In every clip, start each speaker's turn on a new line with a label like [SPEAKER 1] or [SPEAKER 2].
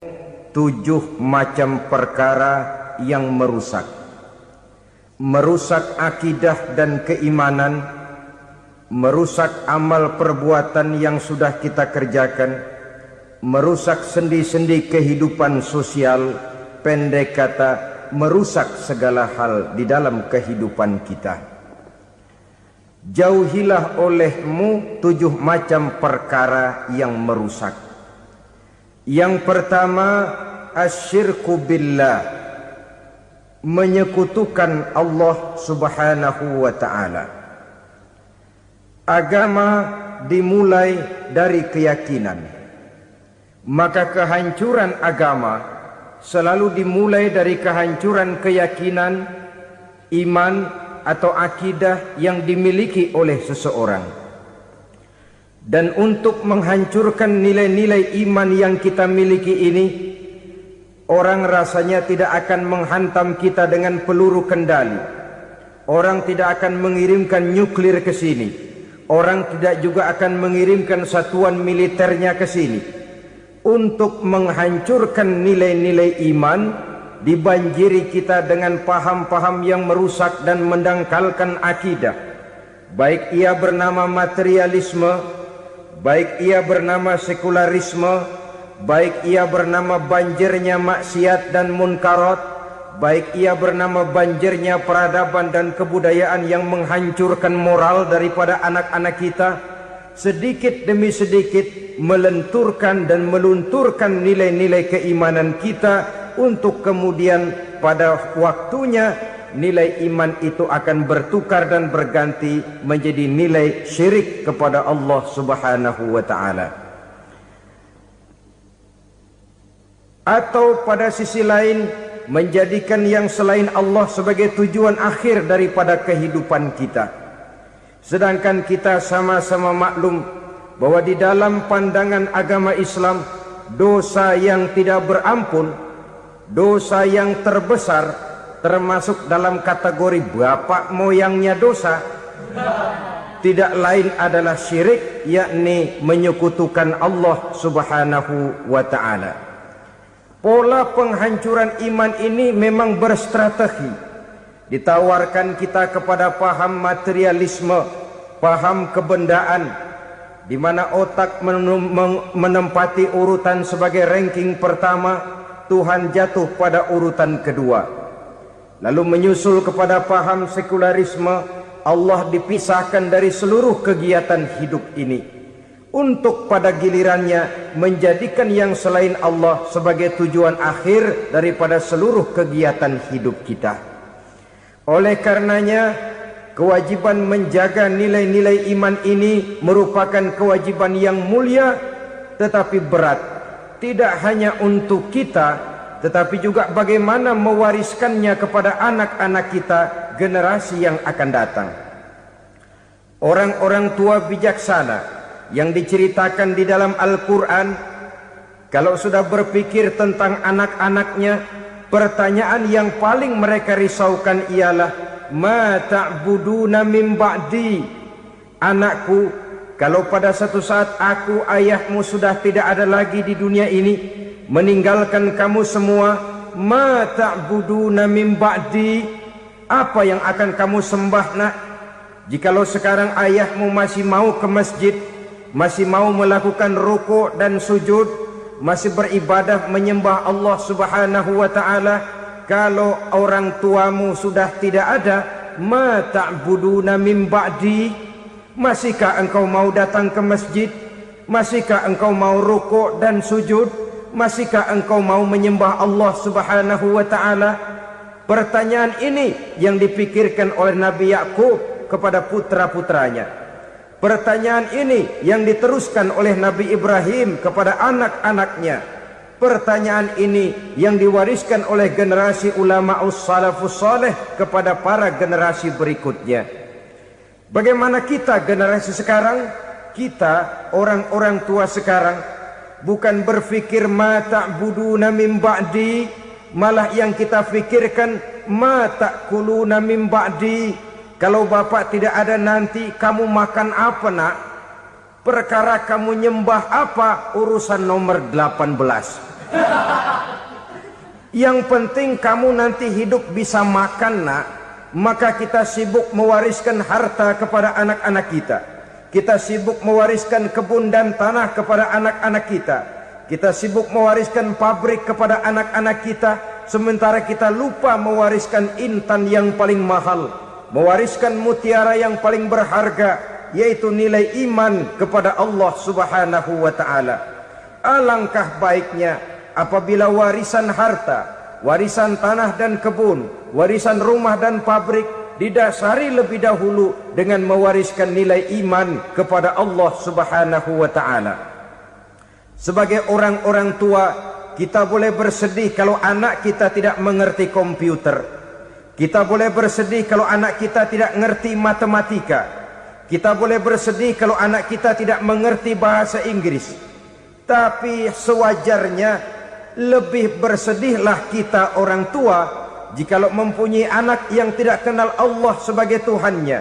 [SPEAKER 1] 7 macam perkara yang merusak akidah dan keimanan, merusak amal perbuatan yang sudah kita kerjakan, merusak sendi-sendi kehidupan sosial, pendek kata merusak segala hal di dalam kehidupan kita. Jauhilah olehmu 7 macam perkara yang merusak. Yang pertama, asyirku billah, menyekutukan Allah subhanahu wa ta'ala. Agama dimulai dari keyakinan, maka kehancuran agama selalu dimulai dari kehancuran keyakinan, iman atau akidah yang dimiliki oleh seseorang. Dan untuk menghancurkan nilai-nilai iman yang kita miliki ini, orang rasanya tidak akan menghantam kita dengan peluru kendali. Orang tidak akan mengirimkan nuklir ke sini. Orang tidak juga akan mengirimkan satuan militernya ke sini. Untuk menghancurkan nilai-nilai iman, dibanjiri kita dengan paham-paham yang merusak dan mendangkalkan akidah. Baik ia bernama materialisme, baik ia bernama sekularisme, baik ia bernama banjirnya maksiat dan munkarat, baik ia bernama banjirnya peradaban dan kebudayaan yang menghancurkan moral daripada anak-anak kita, sedikit demi sedikit melenturkan dan melunturkan nilai-nilai keimanan kita, untuk kemudian pada waktunya nilai iman itu akan bertukar dan berganti menjadi nilai syirik kepada Allah subhanahu wa ta'ala. Atau pada sisi lain, menjadikan yang selain Allah sebagai tujuan akhir daripada kehidupan kita. Sedangkan kita sama-sama maklum bahwa di dalam pandangan agama Islam, dosa yang tidak berampun, dosa yang terbesar, termasuk dalam kategori bapak moyangnya dosa, tidak lain adalah syirik, yakni menyekutukan Allah subhanahu wa ta'ala. Pola penghancuran iman ini memang berstrategi. Ditawarkan kita kepada paham materialisme, paham kebendaan, di mana otak menempati urutan sebagai ranking pertama, Tuhan jatuh pada urutan kedua. Lalu menyusul kepada paham sekularisme, Allah dipisahkan dari seluruh kegiatan hidup ini, untuk pada gilirannya menjadikan yang selain Allah sebagai tujuan akhir daripada seluruh kegiatan hidup kita. Oleh karenanya, kewajiban menjaga nilai-nilai iman ini merupakan kewajiban yang mulia tetapi berat. Tidak hanya untuk kita, tetapi juga bagaimana mewariskannya kepada anak-anak kita, generasi yang akan datang. Orang-orang tua bijaksana yang diceritakan di dalam Al-Quran, kalau sudah berpikir tentang anak-anaknya, pertanyaan yang paling mereka risaukan ialah, ma ta'buduna min ba'di. Anakku, kalau pada satu saat aku, ayahmu sudah tidak ada lagi di dunia ini, meninggalkan kamu semua, ma ta'buduna min ba'di, apa yang akan kamu sembah nak? Jikalau sekarang ayahmu masih mau ke masjid, masih mau melakukan rukuk dan sujud, masih beribadah menyembah Allah subhanahu wa ta'ala, kalau orang tuamu sudah tidak ada, ma ta'buduna min ba'di, masihkah engkau mau datang ke masjid? Masihkah engkau mau rukuk dan sujud? Masihkah engkau mau menyembah Allah subhanahu wa ta'ala? Pertanyaan ini yang dipikirkan oleh Nabi Yakub kepada putra-putranya. Pertanyaan ini yang diteruskan oleh Nabi Ibrahim kepada anak-anaknya. Pertanyaan ini yang diwariskan oleh generasi ulama'us salafus saleh kepada para generasi berikutnya. Bagaimana kita generasi sekarang? Kita orang-orang tua sekarang bukan berfikir ma ta'buduna min ba'di, malah yang kita fikirkan ma ta'kuluna min ba'di. Kalau bapak tidak ada nanti kamu makan apa nak? Perkara kamu nyembah apa urusan nomor 18. Yang penting kamu nanti hidup bisa makan, nak. Maka kita sibuk mewariskan harta kepada anak-anak kita. Kita sibuk mewariskan kebun dan tanah kepada anak-anak kita. Kita sibuk mewariskan pabrik kepada anak-anak kita, sementara kita lupa mewariskan intan yang paling mahal, mewariskan mutiara yang paling berharga, yaitu nilai iman kepada Allah Subhanahu wa ta'ala. Alangkah baiknya apabila warisan harta, warisan tanah dan kebun, warisan rumah dan pabrik didasari lebih dahulu dengan mewariskan nilai iman kepada Allah Subhanahu wa ta'ala. Sebagai orang-orang tua, kita boleh bersedih kalau anak kita tidak mengerti komputer. Kita boleh bersedih kalau anak kita tidak mengerti matematika. Kita boleh bersedih kalau anak kita tidak mengerti bahasa Inggris. Tapi sewajarnya lebih bersedihlah kita orang tua jikalau mempunyai anak yang tidak kenal Allah sebagai Tuhannya,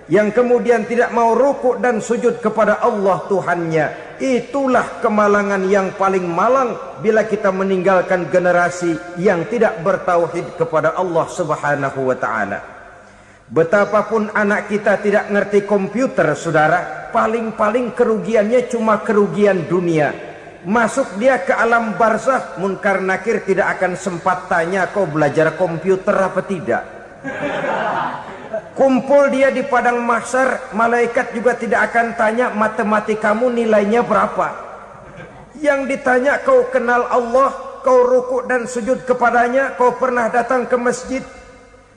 [SPEAKER 1] yang kemudian tidak mau rukuk dan sujud kepada Allah Tuhannya. Itulah kemalangan yang paling malang bila kita meninggalkan generasi yang tidak bertauhid kepada Allah Subhanahu wa ta'ala. Betapapun anak kita tidak ngerti komputer, saudara, paling-paling kerugiannya cuma kerugian dunia. Masuk dia ke alam barzakh, munkar nakir tidak akan sempat tanya kau belajar komputer apa tidak. Kumpul dia di padang mahsyar, malaikat juga tidak akan tanya matematikamu nilainya berapa. Yang ditanya kau kenal Allah, kau rukuk dan sujud kepadanya, kau pernah datang ke masjid.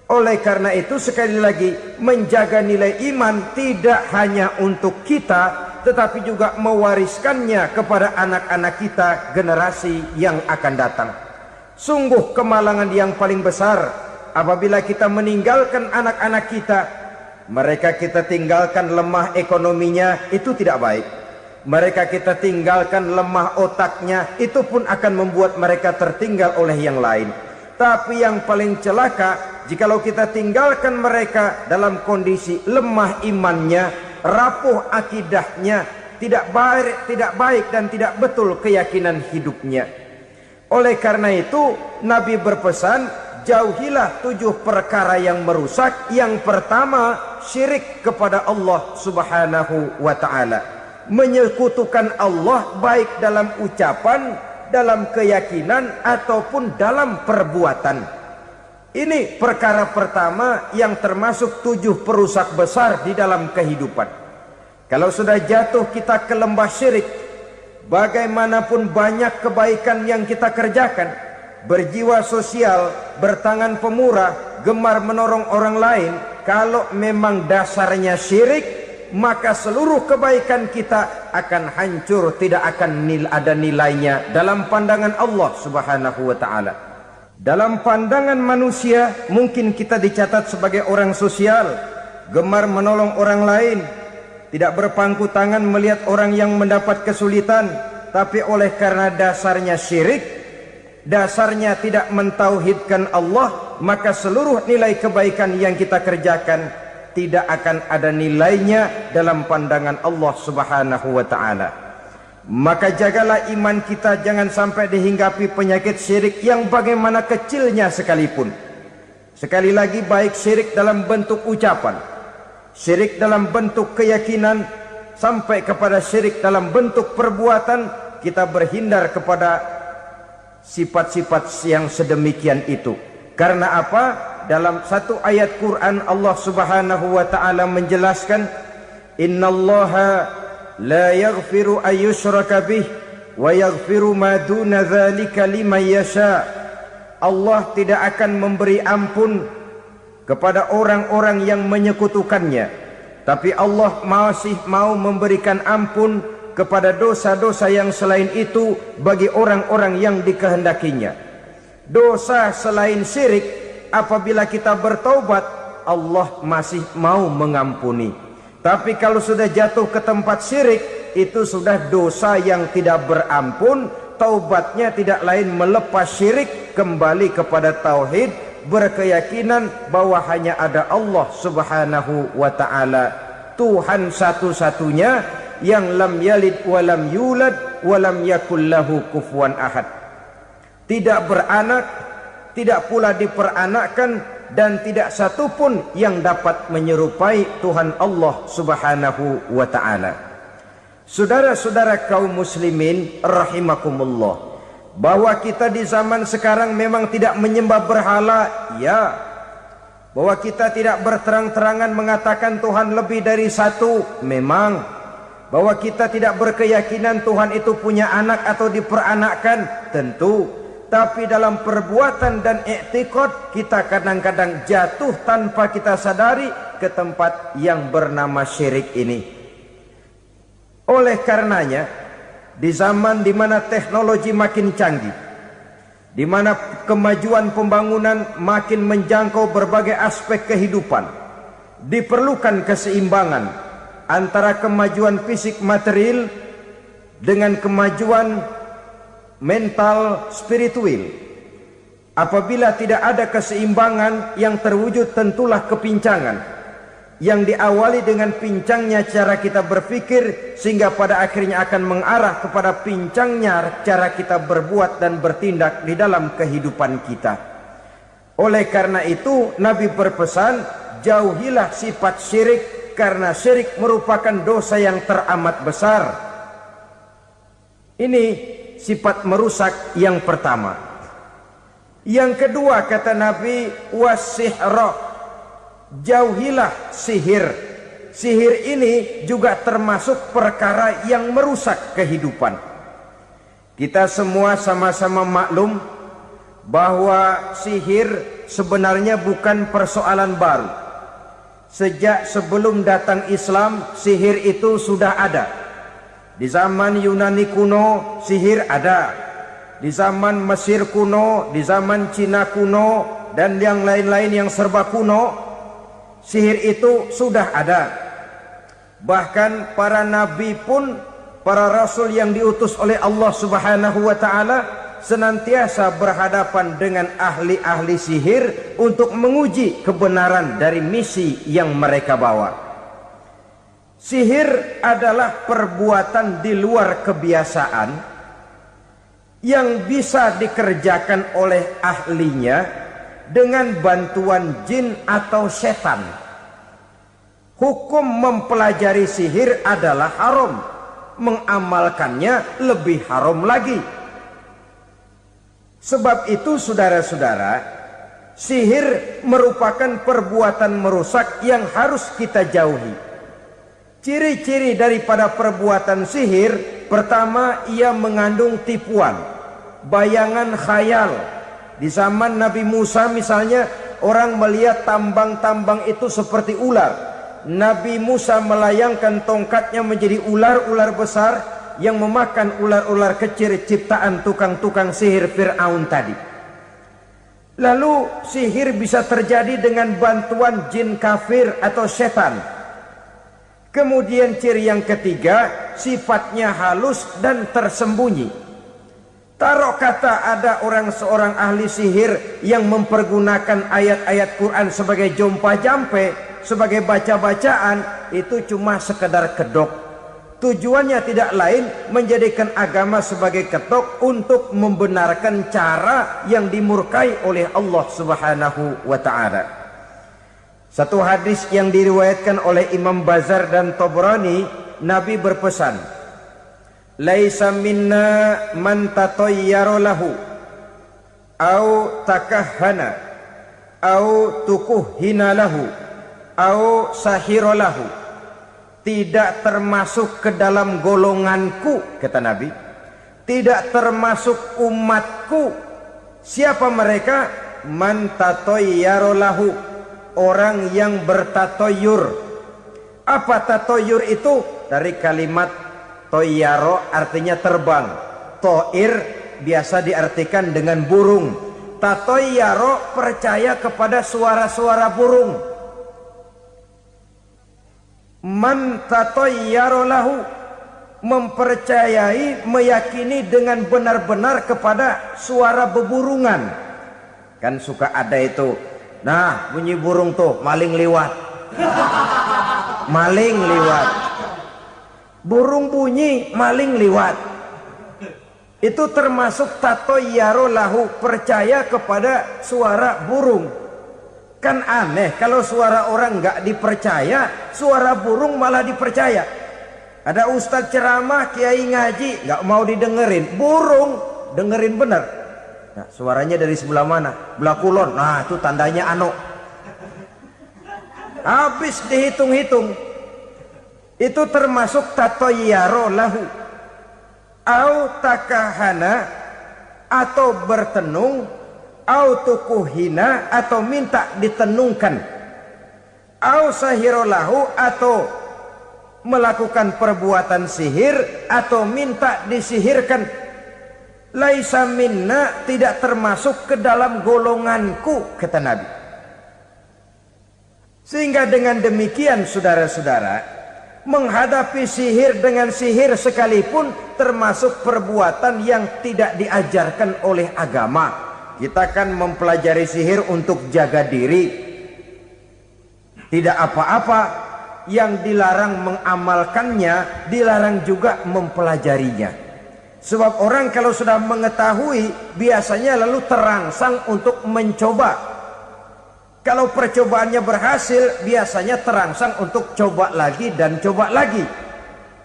[SPEAKER 1] Oleh karena itu sekali lagi, menjaga nilai iman tidak hanya untuk kita, tetapi juga mewariskannya kepada anak-anak kita, generasi yang akan datang. Sungguh kemalangan yang paling besar apabila kita meninggalkan anak-anak kita. Mereka kita tinggalkan lemah ekonominya, itu tidak baik. Mereka kita tinggalkan lemah otaknya, itu pun akan membuat mereka tertinggal oleh yang lain. Tapi yang paling celaka, jikalau kita tinggalkan mereka dalam kondisi lemah imannya, rapuh akidahnya, tidak baik dan tidak betul keyakinan hidupnya. Oleh karena itu Nabi berpesan, jauhilah 7 perkara yang merusak. Yang pertama, syirik kepada Allah Subhanahu wa ta'ala. Menyekutukan Allah baik dalam ucapan, dalam keyakinan ataupun dalam perbuatan. Ini perkara pertama yang termasuk 7 perusak besar di dalam kehidupan. Kalau sudah jatuh kita ke lembah syirik, bagaimanapun banyak kebaikan yang kita kerjakan, berjiwa sosial, bertangan pemurah, gemar menolong orang lain, kalau memang dasarnya syirik, maka seluruh kebaikan kita akan hancur, tidak akan ada nilainya dalam pandangan Allah Subhanahu wa ta'ala. Dalam pandangan manusia mungkin kita dicatat sebagai orang sosial, gemar menolong orang lain, tidak berpangku tangan melihat orang yang mendapat kesulitan. Tapi oleh karena dasarnya syirik, dasarnya tidak mentauhidkan Allah, maka seluruh nilai kebaikan yang kita kerjakan tidak akan ada nilainya dalam pandangan Allah Subhanahu wa ta'ala. Maka jagalah iman kita, jangan sampai dihinggapi penyakit syirik yang bagaimana kecilnya sekalipun. Sekali lagi, baik syirik dalam bentuk ucapan, syirik dalam bentuk keyakinan, sampai kepada syirik dalam bentuk perbuatan, kita berhindar kepada sifat-sifat yang sedemikian itu. Karena apa? Dalam satu ayat Quran Allah Subhanahu wa ta'ala menjelaskan, innallaha la yaghfiru ayyushraka bih wa yaghfiru ma duna dzalika liman yasha. Allah tidak akan memberi ampun kepada orang-orang yang menyekutukannya, tapi Allah masih mau memberikan ampun kepada dosa-dosa yang selain itu bagi orang-orang yang dikehendakinya. Dosa selain syirik, apabila kita bertaubat, Allah masih mau mengampuni. Tapi kalau sudah jatuh ke tempat syirik, itu sudah dosa yang tidak berampun. Taubatnya tidak lain melepas syirik, kembali kepada tauhid, berkeyakinan bahwa hanya ada Allah Subhanahu wa ta'ala, Tuhan satu-satunya, yang lam yalid walam yulad walam yakul lahu kufuwan ahad. tidak beranak, tidak pula diperanakkan, dan tidak satupun yang dapat menyerupai Tuhan Allah Subhanahu wa ta'ala. Saudara-saudara kaum muslimin rahimakumullah, bahwa kita di zaman sekarang memang tidak menyembah berhala, ya. Bahwa kita tidak berterang-terangan mengatakan Tuhan lebih dari satu, memang. Bahwa kita tidak berkeyakinan Tuhan itu punya anak atau diperanakkan, tentu. Tapi dalam perbuatan dan i'tiqad kita kadang-kadang jatuh tanpa kita sadari ke tempat yang bernama syirik ini. Oleh karenanya, di zaman di mana teknologi makin canggih, di mana kemajuan pembangunan makin menjangkau berbagai aspek kehidupan, diperlukan keseimbangan antara kemajuan fisik material dengan kemajuan mental spiritual. Apabila tidak ada keseimbangan, yang terwujud tentulah kepincangan, yang diawali dengan pincangnya cara kita berpikir, sehingga pada akhirnya akan mengarah kepada pincangnya cara kita berbuat dan bertindak di dalam kehidupan kita. Oleh karena itu Nabi berpesan, jauhilah sifat syirik, karena syirik merupakan dosa yang teramat besar. Ini sifat merusak yang pertama. Yang kedua kata Nabi, wasihra, jauhilah sihir. Sihir ini juga termasuk perkara yang merusak kehidupan. Kita semua sama-sama maklum bahwa sihir sebenarnya bukan persoalan baru. Sejak sebelum datang Islam, sihir itu sudah ada. Di zaman Yunani kuno, sihir ada. Di zaman Mesir kuno, di zaman Cina kuno, dan yang lain-lain yang serba kuno, sihir itu sudah ada. Bahkan para nabi pun, para rasul yang diutus oleh Allah Subhanahu wa ta'ala, senantiasa berhadapan dengan ahli-ahli sihir untuk menguji kebenaran dari misi yang mereka bawa. Sihir adalah perbuatan di luar kebiasaan yang bisa dikerjakan oleh ahlinya dengan bantuan jin atau setan. Hukum mempelajari sihir adalah haram, mengamalkannya lebih haram lagi. Sebab itu saudara-saudara, sihir merupakan perbuatan merusak yang harus kita jauhi. Ciri-ciri daripada perbuatan sihir, pertama, ia mengandung tipuan, bayangan khayal. Di zaman Nabi Musa misalnya, orang melihat tambang-tambang itu seperti ular. Nabi Musa melayangkan tongkatnya menjadi ular-ular besar yang memakan ular-ular kecil ciptaan tukang-tukang sihir Fir'aun tadi. Lalu sihir bisa terjadi dengan bantuan jin kafir atau setan. Kemudian ciri yang ketiga, sifatnya halus dan tersembunyi. Taruh kata ada seorang ahli sihir yang mempergunakan ayat-ayat Quran sebagai jompa-jampe, sebagai baca-bacaan, itu cuma sekedar kedok. Tujuannya tidak lain menjadikan agama sebagai ketok untuk membenarkan cara yang dimurkai oleh Allah Subhanahu wa ta'ala. Satu hadis yang diriwayatkan oleh Imam Bazar dan Tabrani, Nabi berpesan, laisa minna man tatayyara lahu au takahhana au tukuhhina lahu au sahira lahu. Tidak termasuk ke dalam golonganku, kata Nabi. Tidak termasuk umatku. Siapa mereka? Man tatayyara lahu, orang yang bertatoyur. Apa tatoyur itu? Dari kalimat toyaro, artinya terbang. Toir biasa diartikan dengan burung. Tatoyaro percaya kepada suara-suara burung. Man tatayyara lahu, mempercayai, meyakini dengan benar-benar kepada suara beburungan. Kan suka ada itu, nah bunyi burung tuh, maling liwat. Maling liwat. Burung bunyi, maling liwat. Itu termasuk tatoyaro lahu, percaya kepada suara burung. Kan aneh kalau suara orang nggak dipercaya, suara burung malah dipercaya. Ada ustadz ceramah, kiai ngaji, nggak mau didengerin, burung dengerin bener. Nah, suaranya dari sebelah mana? Belah kulon. Nah, itu tandanya ano. Habis dihitung-hitung. Itu termasuk tatoyaro lahu. Au takahana, atau bertenung, au tukuhina, atau minta ditenungkan. Au sahiro lahu, atau melakukan perbuatan sihir, atau minta disihirkan. Laisa minna, tidak termasuk ke dalam golonganku, kata Nabi. Sehingga dengan demikian saudara-saudara, menghadapi sihir dengan sihir sekalipun termasuk perbuatan yang tidak diajarkan oleh agama. Kita kan mempelajari sihir untuk jaga diri, tidak apa-apa. Yang dilarang mengamalkannya, dilarang juga mempelajarinya. Sebab orang kalau sudah mengetahui, biasanya lalu terangsang untuk mencoba. Kalau percobaannya berhasil, biasanya terangsang untuk coba lagi dan coba lagi.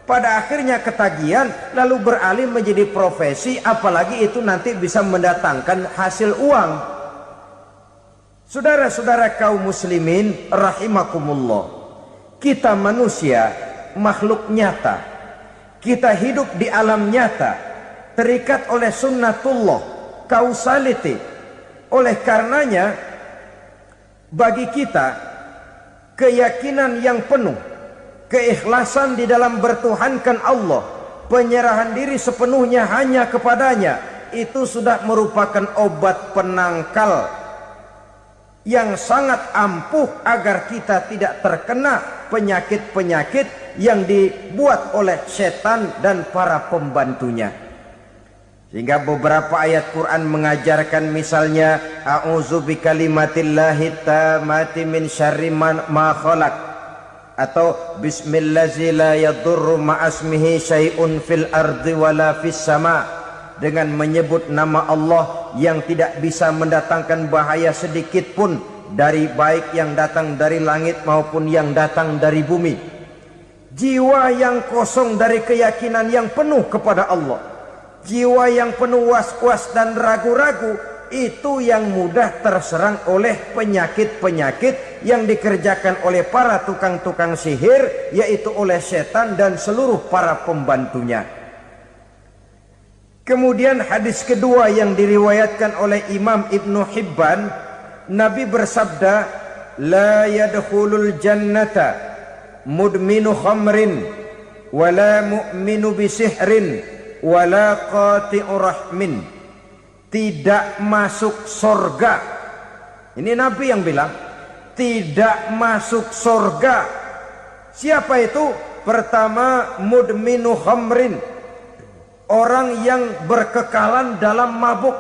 [SPEAKER 1] Pada akhirnya ketagihan, lalu beralih menjadi profesi, apalagi itu nanti bisa mendatangkan hasil uang. Saudara-saudara kaum muslimin rahimakumullah, kita manusia makhluk nyata, kita hidup di alam nyata, terikat oleh sunnatullah, causality. Oleh karenanya bagi kita keyakinan yang penuh, keikhlasan di dalam bertuhankan Allah, penyerahan diri sepenuhnya hanya kepadanya, itu sudah merupakan obat penangkal yang sangat ampuh agar kita tidak terkena penyakit-penyakit yang dibuat oleh setan dan para pembantunya. Sehingga beberapa ayat Quran mengajarkan, misalnya a'udzu bikalimatillahi tammati min syarri ma khalaq, atau bismillazi la yadurru ma'asmihi syai'un fil ardi wala fis sama, dengan menyebut nama Allah yang tidak bisa mendatangkan bahaya sedikit pun, dari baik yang datang dari langit maupun yang datang dari bumi. Jiwa yang kosong dari keyakinan yang penuh kepada Allah, jiwa yang penuh was-was dan ragu-ragu, itu yang mudah terserang oleh penyakit-penyakit yang dikerjakan oleh para tukang-tukang sihir, yaitu oleh setan dan seluruh para pembantunya. Kemudian hadis kedua yang diriwayatkan oleh Imam Ibnu Hibban, Nabi bersabda, la yadkhulul jannata mudminu khamrin wala mu'minu bisihrin wala qati'u rahmin. Tidak masuk surga. Ini Nabi yang bilang, tidak masuk surga. Siapa itu? Pertama, mudminu khamrin, orang yang berkekalan dalam mabuk.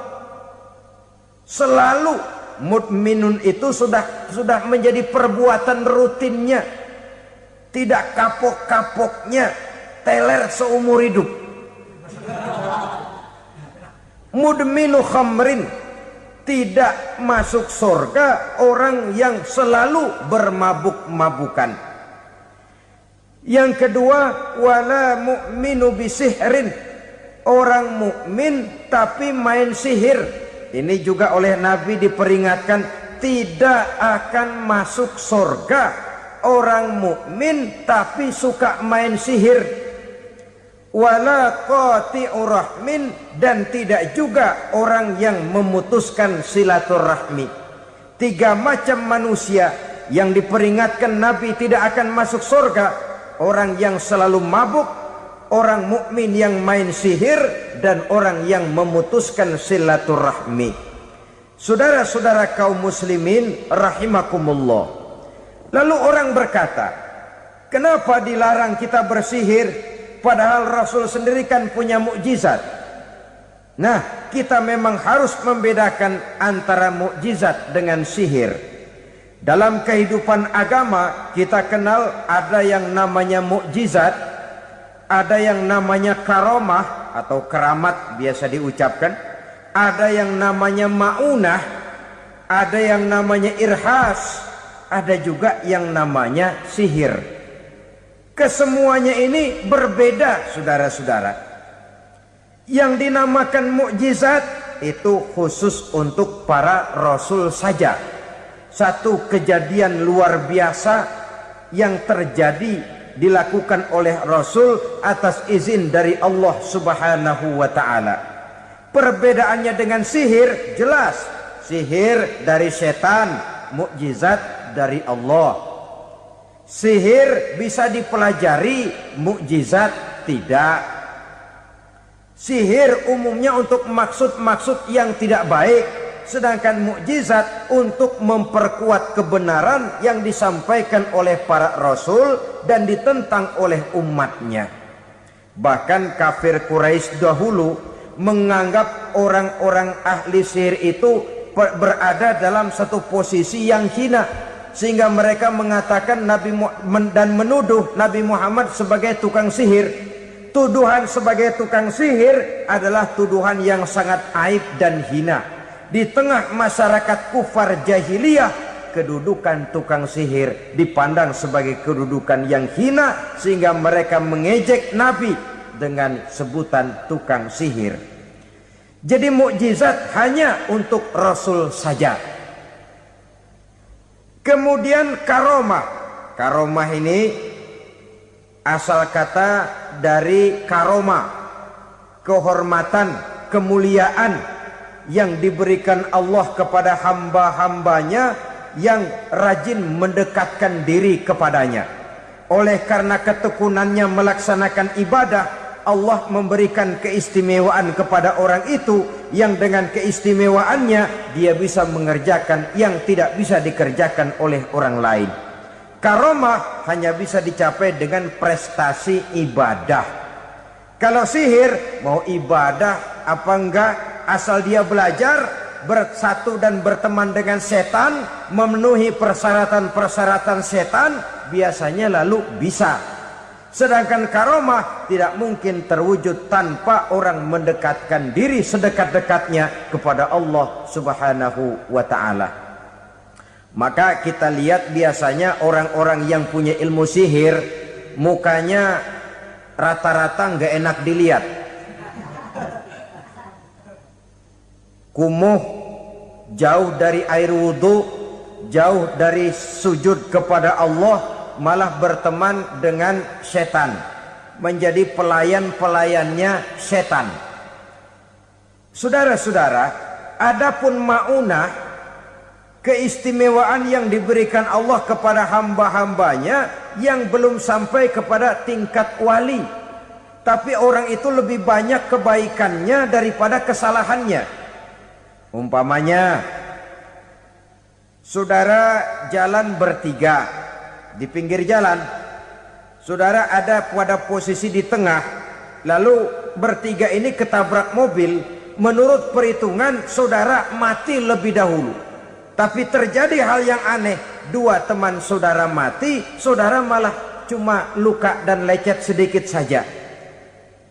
[SPEAKER 1] Selalu mudminun itu sudah menjadi perbuatan rutinnya, tidak kapok-kapoknya, teler seumur hidup. Mudminu khamrin, tidak masuk surga orang yang selalu bermabuk-mabukan. Yang kedua, wala mu'minu bisihrin, orang mukmin tapi main sihir. Ini juga oleh Nabi diperingatkan, tidak akan masuk surga orang mukmin tapi suka main sihir. Wala qati'u rahmin, dan tidak juga orang yang memutuskan silaturahmi. Tiga macam manusia yang diperingatkan Nabi tidak akan masuk surga: orang yang selalu mabuk, orang mukmin yang main sihir, dan orang yang memutuskan silaturahmi. Saudara-saudara kaum muslimin rahimakumullah. Lalu orang berkata, kenapa dilarang kita bersihir? Padahal Rasul sendiri kan punya mukjizat. Nah, kita memang harus membedakan antara mukjizat dengan sihir. Dalam kehidupan agama kita kenal ada yang namanya mukjizat, Ada yang namanya karomah atau keramat biasa diucapkan. Ada yang namanya maunah. Ada yang namanya irhas. Ada juga yang namanya sihir. Kesemuanya ini berbeda, saudara-saudara. Yang dinamakan mukjizat itu khusus untuk para rasul saja. Satu kejadian luar biasa yang terjadi dilakukan oleh Rasul atas izin dari Allah Subhanahu wa ta'ala. Perbedaannya dengan sihir jelas. Sihir dari setan, mukjizat dari Allah. Sihir bisa dipelajari, mukjizat tidak. Sihir umumnya untuk maksud-maksud yang tidak baik, sedangkan mukjizat untuk memperkuat kebenaran yang disampaikan oleh para rasul dan ditentang oleh umatnya. Bahkan kafir Quraisy dahulu menganggap orang-orang ahli sihir itu berada dalam satu posisi yang hina, sehingga mereka mengatakan dan menuduh Nabi Muhammad sebagai tukang sihir. Tuduhan sebagai tukang sihir adalah tuduhan yang sangat aib dan hina. Di tengah masyarakat kufar jahiliyah, kedudukan tukang sihir dipandang sebagai kedudukan yang hina, sehingga mereka mengejek Nabi dengan sebutan tukang sihir. Jadi mukjizat hanya untuk Rasul saja. Kemudian karomah. Karomah ini asal kata dari karoma, kehormatan, kemuliaan yang diberikan Allah kepada hamba-hambanya yang rajin mendekatkan diri kepadanya. Oleh karena ketekunannya melaksanakan ibadah, Allah memberikan keistimewaan kepada orang itu, yang dengan keistimewaannya dia bisa mengerjakan yang tidak bisa dikerjakan oleh orang lain. Karomah hanya bisa dicapai dengan prestasi ibadah. Kalau sihir mau ibadah apa enggak, asal dia belajar, bersatu dan berteman dengan setan, memenuhi persyaratan-persyaratan setan, biasanya lalu bisa. Sedangkan karomah tidak mungkin terwujud tanpa orang mendekatkan diri sedekat-dekatnya kepada Allah Subhanahu wa ta'ala. Maka kita lihat biasanya orang-orang yang punya ilmu sihir, mukanya rata-rata nggak enak dilihat. Kumuh, jauh dari air wudhu, jauh dari sujud kepada Allah, malah berteman dengan setan, menjadi pelayan-pelayannya setan. Saudara-saudara, adapun maunah, keistimewaan yang diberikan Allah kepada hamba-hambanya yang belum sampai kepada tingkat wali, tapi orang itu lebih banyak kebaikannya daripada kesalahannya. Umpamanya, saudara jalan bertiga di pinggir jalan, saudara ada pada posisi di tengah, lalu bertiga ini ketabrak mobil. Menurut perhitungan saudara mati lebih dahulu, tapi terjadi hal yang aneh, dua teman saudara mati, saudara malah cuma luka dan lecet sedikit saja.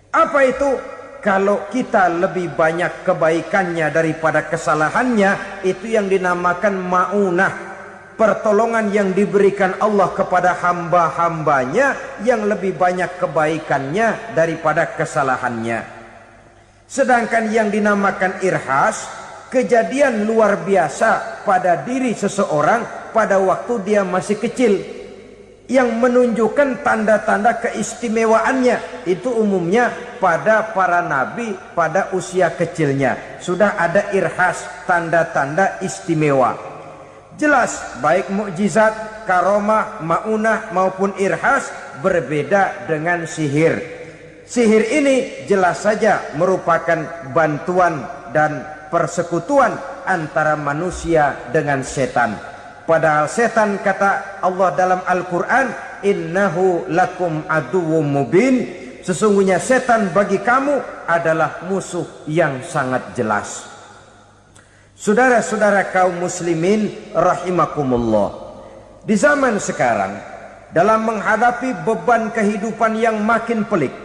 [SPEAKER 1] Apa itu? Kalau kita lebih banyak kebaikannya daripada kesalahannya, itu yang dinamakan maunah, pertolongan yang diberikan Allah kepada hamba-hambanya yang lebih banyak kebaikannya daripada kesalahannya. Sedangkan yang dinamakan irhas, kejadian luar biasa pada diri seseorang pada waktu dia masih kecil, yang menunjukkan tanda-tanda keistimewaannya. Itu umumnya pada para nabi pada usia kecilnya sudah ada irhas, tanda-tanda istimewa. Jelas baik mukjizat, karomah, maunah maupun irhas berbeda dengan sihir. Sihir ini jelas saja merupakan bantuan dan persekutuan antara manusia dengan setan. Padahal setan, kata Allah dalam Al-Quran, innahu lakum aduwwum mubin, sesungguhnya setan bagi kamu adalah musuh yang sangat jelas. Saudara-saudara kaum muslimin rahimakumullah, di zaman sekarang dalam menghadapi beban kehidupan yang makin pelik,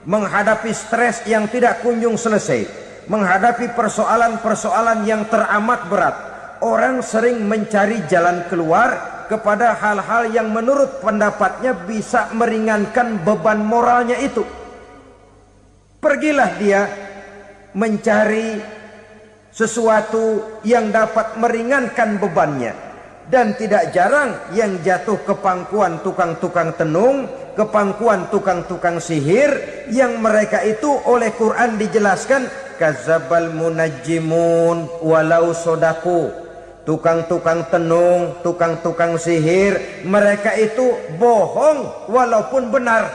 [SPEAKER 1] menghadapi stres yang tidak kunjung selesai, menghadapi persoalan-persoalan yang teramat berat, orang sering mencari jalan keluar kepada hal-hal yang menurut pendapatnya bisa meringankan beban moralnya itu. Pergilah dia mencari sesuatu yang dapat meringankan bebannya. Dan tidak jarang yang jatuh ke pangkuan tukang-tukang tenung, ke pangkuan tukang-tukang sihir, yang mereka itu oleh Quran dijelaskan kadzabal munajjimun walau sodaku. Tukang-tukang tenung, tukang-tukang sihir, mereka itu bohong walaupun benar.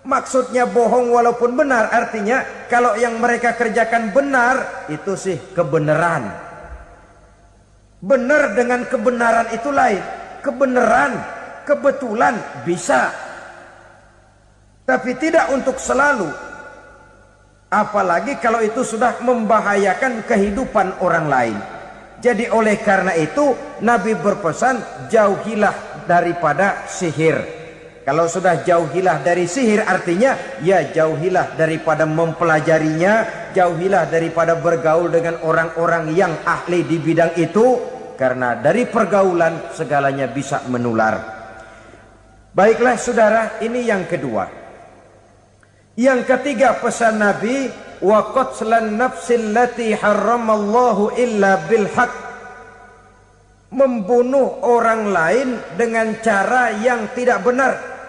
[SPEAKER 1] Maksudnya bohong walaupun benar artinya kalau yang mereka kerjakan benar itu sih kebenaran. Benar dengan kebenaran itu lain. Kebenaran, kebetulan bisa, tapi tidak untuk selalu. Apalagi kalau itu sudah membahayakan kehidupan orang lain. Jadi oleh karena itu Nabi berpesan jauhilah daripada sihir. Kalau sudah jauhilah dari sihir artinya ya jauhilah daripada mempelajarinya, jauhilah daripada bergaul dengan orang-orang yang ahli di bidang itu, karena dari pergaulan segalanya bisa menular. Baiklah saudara, ini yang kedua. Yang ketiga pesan Nabi, wa qatlan nafsil lati harramallahu illa bil haq. Membunuh orang lain dengan cara yang tidak benar.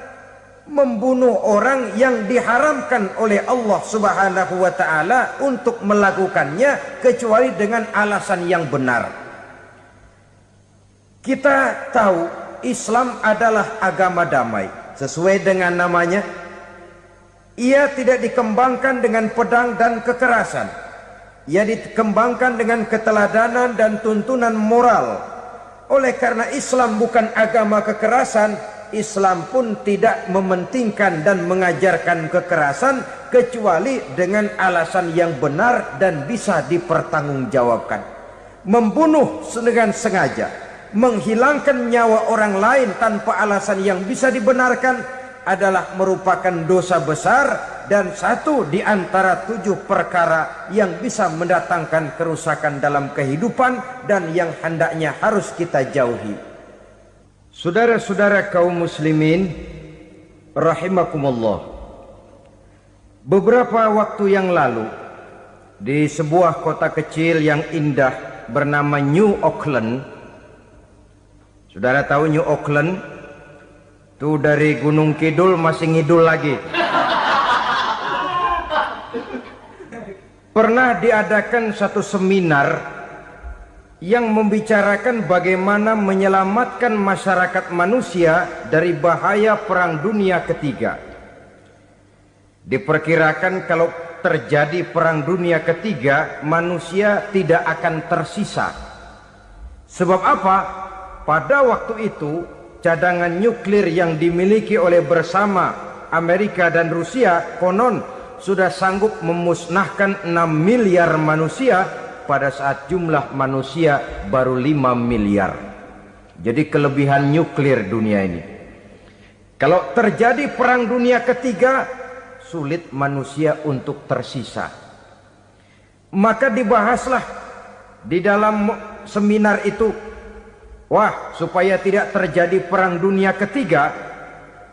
[SPEAKER 1] Membunuh orang yang diharamkan oleh Allah Subhanahu wa taala untuk melakukannya kecuali dengan alasan yang benar. Kita tahu Islam adalah agama damai. Sesuai dengan namanya, ia tidak dikembangkan dengan pedang dan kekerasan. Ia dikembangkan dengan keteladanan dan tuntunan moral. Oleh karena Islam bukan agama kekerasan, Islam pun tidak mementingkan dan mengajarkan kekerasan kecuali dengan alasan yang benar dan bisa dipertanggungjawabkan. Membunuh dengan sengaja, menghilangkan nyawa orang lain tanpa alasan yang bisa dibenarkan adalah merupakan dosa besar dan satu di antara 7 perkara yang bisa mendatangkan kerusakan dalam kehidupan dan yang hendaknya harus kita jauhi. Saudara-saudara kaum muslimin rahimakumullah, beberapa waktu yang lalu di sebuah kota kecil yang indah bernama New Auckland. Saudara tahu New Auckland? Itu dari Gunung Kidul masih ngidul lagi. Pernah diadakan satu seminar yang membicarakan bagaimana menyelamatkan masyarakat manusia dari bahaya Perang Dunia Ketiga. Diperkirakan kalau terjadi Perang Dunia Ketiga, manusia tidak akan tersisa. Sebab apa? Pada waktu itu cadangan nuklir yang dimiliki oleh bersama Amerika dan Rusia konon sudah sanggup memusnahkan 6 miliar manusia pada saat jumlah manusia baru 5 miliar. Jadi kelebihan nuklir dunia ini. Kalau terjadi Perang Dunia Ketiga, sulit manusia untuk tersisa. Maka dibahaslah di dalam seminar itu, wah, supaya tidak terjadi Perang Dunia Ketiga,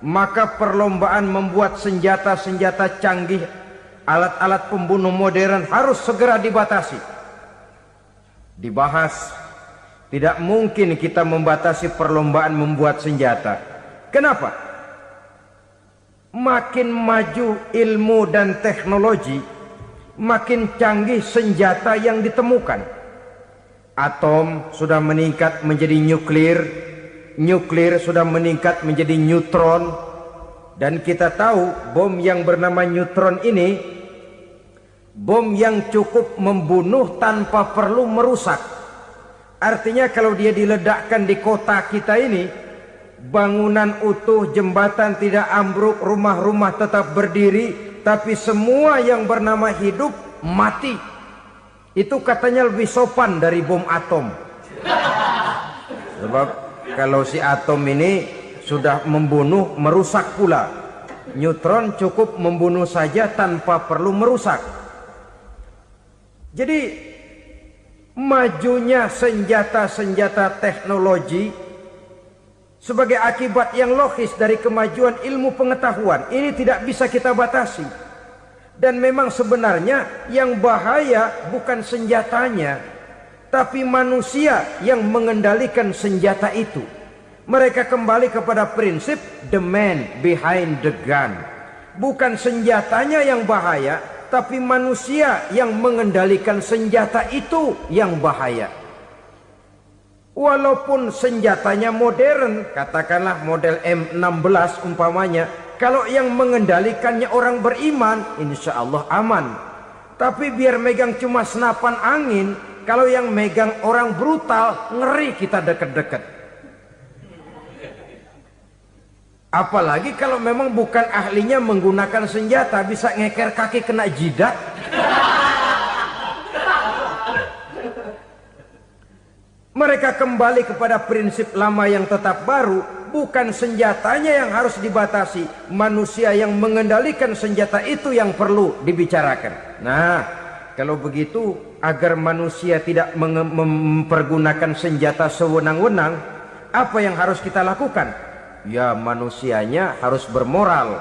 [SPEAKER 1] maka perlombaan membuat senjata-senjata canggih, alat-alat pembunuh modern harus segera dibatasi. Dibahas, tidak mungkin kita membatasi perlombaan membuat senjata. Kenapa? Makin maju ilmu dan teknologi, makin canggih senjata yang ditemukan. Atom sudah meningkat menjadi nuklir, nuklir sudah meningkat menjadi neutron, dan kita tahu bom yang bernama neutron ini bom yang cukup membunuh tanpa perlu merusak. Artinya kalau dia diledakkan di kota kita ini, bangunan utuh, jembatan tidak ambruk, rumah-rumah tetap berdiri, tapi semua yang bernama hidup mati. Itu katanya lebih sopan dari bom atom. Sebab kalau si atom ini sudah membunuh, merusak pula. Neutron cukup membunuh saja tanpa perlu merusak. Jadi majunya senjata-senjata teknologi sebagai akibat yang logis dari kemajuan ilmu pengetahuan ini tidak bisa kita batasi. Dan memang sebenarnya yang bahaya bukan senjatanya, tapi manusia yang mengendalikan senjata itu. Mereka kembali kepada prinsip the man behind the gun. Bukan senjatanya yang bahaya, tapi manusia yang mengendalikan senjata itu yang bahaya. Walaupun senjatanya modern, katakanlah model M16 umpamanya, kalau yang mengendalikannya orang beriman, insya Allah aman. Tapi biar megang cuma senapan angin, kalau yang megang orang brutal, ngeri kita deket-deket. Apalagi kalau memang bukan ahlinya menggunakan senjata, bisa ngeker kaki kena jidat. Mereka kembali kepada prinsip lama yang tetap baru. Bukan senjatanya yang harus dibatasi, manusia yang mengendalikan senjata itu yang perlu dibicarakan. Nah, kalau begitu, agar manusia tidak mempergunakan senjata sewenang-wenang, apa yang harus kita lakukan? Ya, manusianya harus bermoral.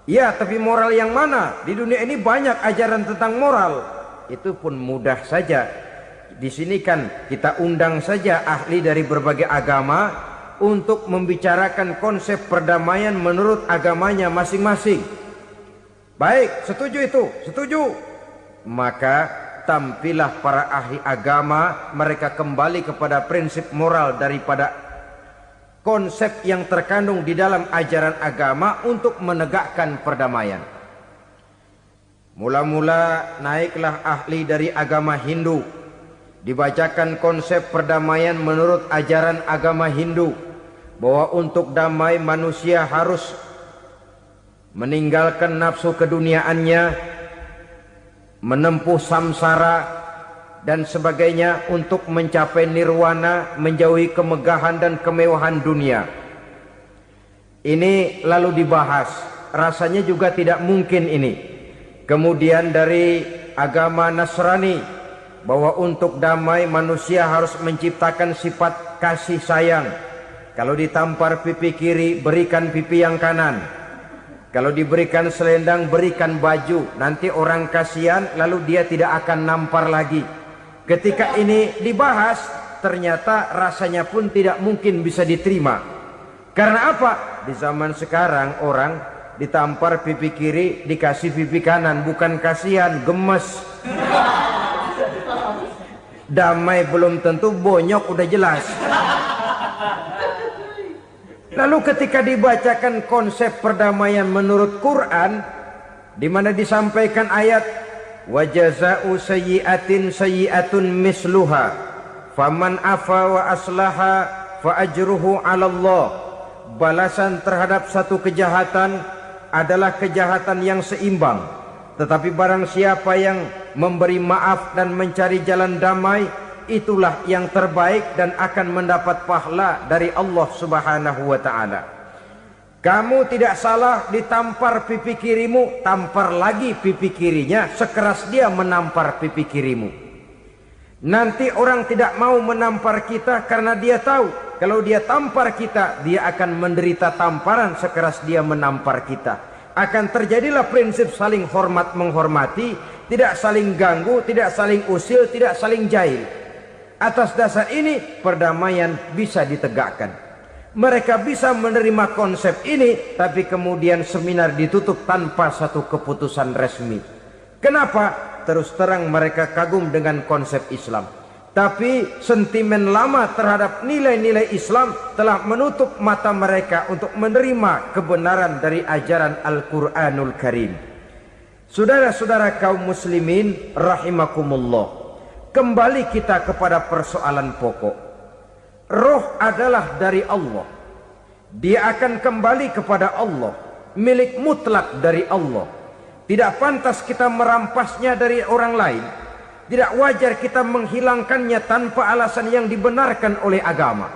[SPEAKER 1] Ya, tapi moral yang mana? Di dunia ini banyak ajaran tentang moral. Itu pun mudah saja. Di sini kan kita undang saja ahli dari berbagai agama untuk membicarakan konsep perdamaian menurut agamanya masing-masing. Baik, setuju itu, setuju. Maka tampillah para ahli agama, mereka kembali kepada prinsip moral daripada konsep yang terkandung di dalam ajaran agama untuk menegakkan perdamaian. Mula-mula naiklah ahli dari agama Hindu, dibacakan konsep perdamaian menurut ajaran agama Hindu, bahwa untuk damai manusia harus meninggalkan nafsu keduniaannya, menempuh samsara dan sebagainya untuk mencapai nirwana, menjauhi kemegahan dan kemewahan dunia. Ini lalu dibahas, rasanya juga tidak mungkin ini. Kemudian dari agama Nasrani, bahwa untuk damai manusia harus menciptakan sifat kasih sayang. Kalau ditampar pipi kiri, berikan pipi yang kanan. Kalau diberikan selendang, berikan baju. Nanti orang kasihan, lalu dia tidak akan nampar lagi. Ketika ini dibahas, ternyata rasanya pun tidak mungkin bisa diterima. Karena apa? Di zaman sekarang orang ditampar pipi kiri, dikasih pipi kanan. Bukan kasihan, gemes. Damai belum tentu, bonyok udah jelas. Lalu ketika dibacakan konsep perdamaian menurut Quran, di mana disampaikan ayat wa jazaa'u sayyi'atin sayyi'atun misluha faman afa wa aslaha fa ajruhu 'ala Allah. Balasan terhadap satu kejahatan adalah kejahatan yang seimbang. Tetapi barang siapa yang memberi maaf dan mencari jalan damai, itulah yang terbaik dan akan mendapat pahala dari Allah Subhanahu wa ta'ala. Kamu tidak salah ditampar pipi kirimu, tampar lagi pipi kirinya sekeras dia menampar pipi kirimu. Nanti orang tidak mau menampar kita karena dia tahu kalau dia tampar kita, dia akan menderita tamparan sekeras dia menampar kita. Akan terjadilah prinsip saling hormat menghormati, tidak saling ganggu, tidak saling usil, tidak saling jahil. Atas dasar ini perdamaian bisa ditegakkan. Mereka bisa menerima konsep ini, tapi kemudian seminar ditutup tanpa satu keputusan resmi. Kenapa? Terus terang mereka kagum dengan konsep Islam, tapi sentimen lama terhadap nilai-nilai Islam telah menutup mata mereka untuk menerima kebenaran dari ajaran Al-Quranul Karim. Saudara-saudara kaum muslimin rahimakumullah, kembali kita kepada persoalan pokok. Roh adalah dari Allah. Dia akan kembali kepada Allah, milik mutlak dari Allah. Tidak pantas kita merampasnya dari orang lain. Tidak wajar kita menghilangkannya tanpa alasan yang dibenarkan oleh agama.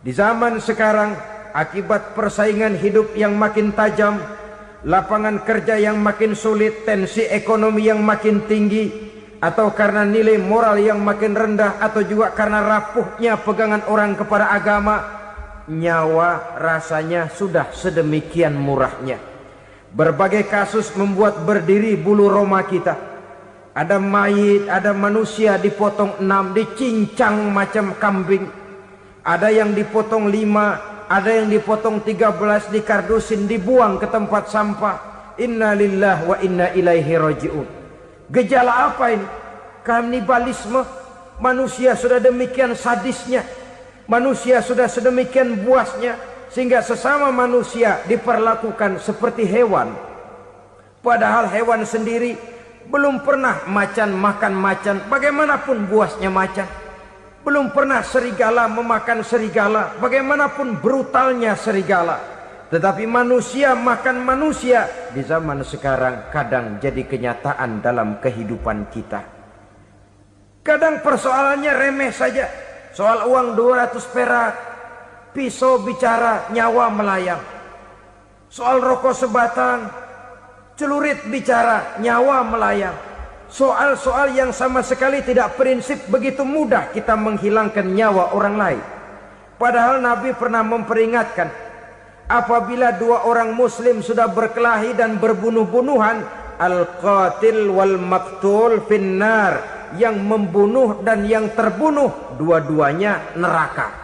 [SPEAKER 1] Di zaman sekarang akibat persaingan hidup yang makin tajam, lapangan kerja yang makin sulit, tensi ekonomi yang makin tinggi, atau karena nilai moral yang makin rendah, atau juga karena rapuhnya pegangan orang kepada agama, nyawa rasanya sudah sedemikian murahnya. Berbagai kasus membuat berdiri bulu roma kita. Ada mayit, ada manusia dipotong 6, dicincang macam kambing. Ada yang dipotong 5, ada yang dipotong 13, dikardusin, dibuang ke tempat sampah. Inna lillahi wa inna ilaihi raji'un. Gejala apa ini? Kanibalisme. Manusia sudah demikian sadisnya, manusia sudah sedemikian buasnya, sehingga sesama manusia diperlakukan seperti hewan. Padahal hewan sendiri belum pernah macan makan macan, bagaimanapun buasnya macan. Belum pernah serigala memakan serigala, bagaimanapun brutalnya serigala. Tetapi manusia makan manusia di zaman sekarang kadang jadi kenyataan dalam kehidupan kita. Kadang persoalannya remeh saja. Soal uang 200 perak, pisau bicara, nyawa melayang. Soal rokok sebatang, celurit bicara, nyawa melayang. Soal-soal yang sama sekali tidak prinsip, begitu mudah kita menghilangkan nyawa orang lain. Padahal Nabi pernah memperingatkan, apabila dua orang muslim sudah berkelahi dan berbunuh-bunuhan, al-qatil wal maktul finnar, yang membunuh dan yang terbunuh dua-duanya neraka.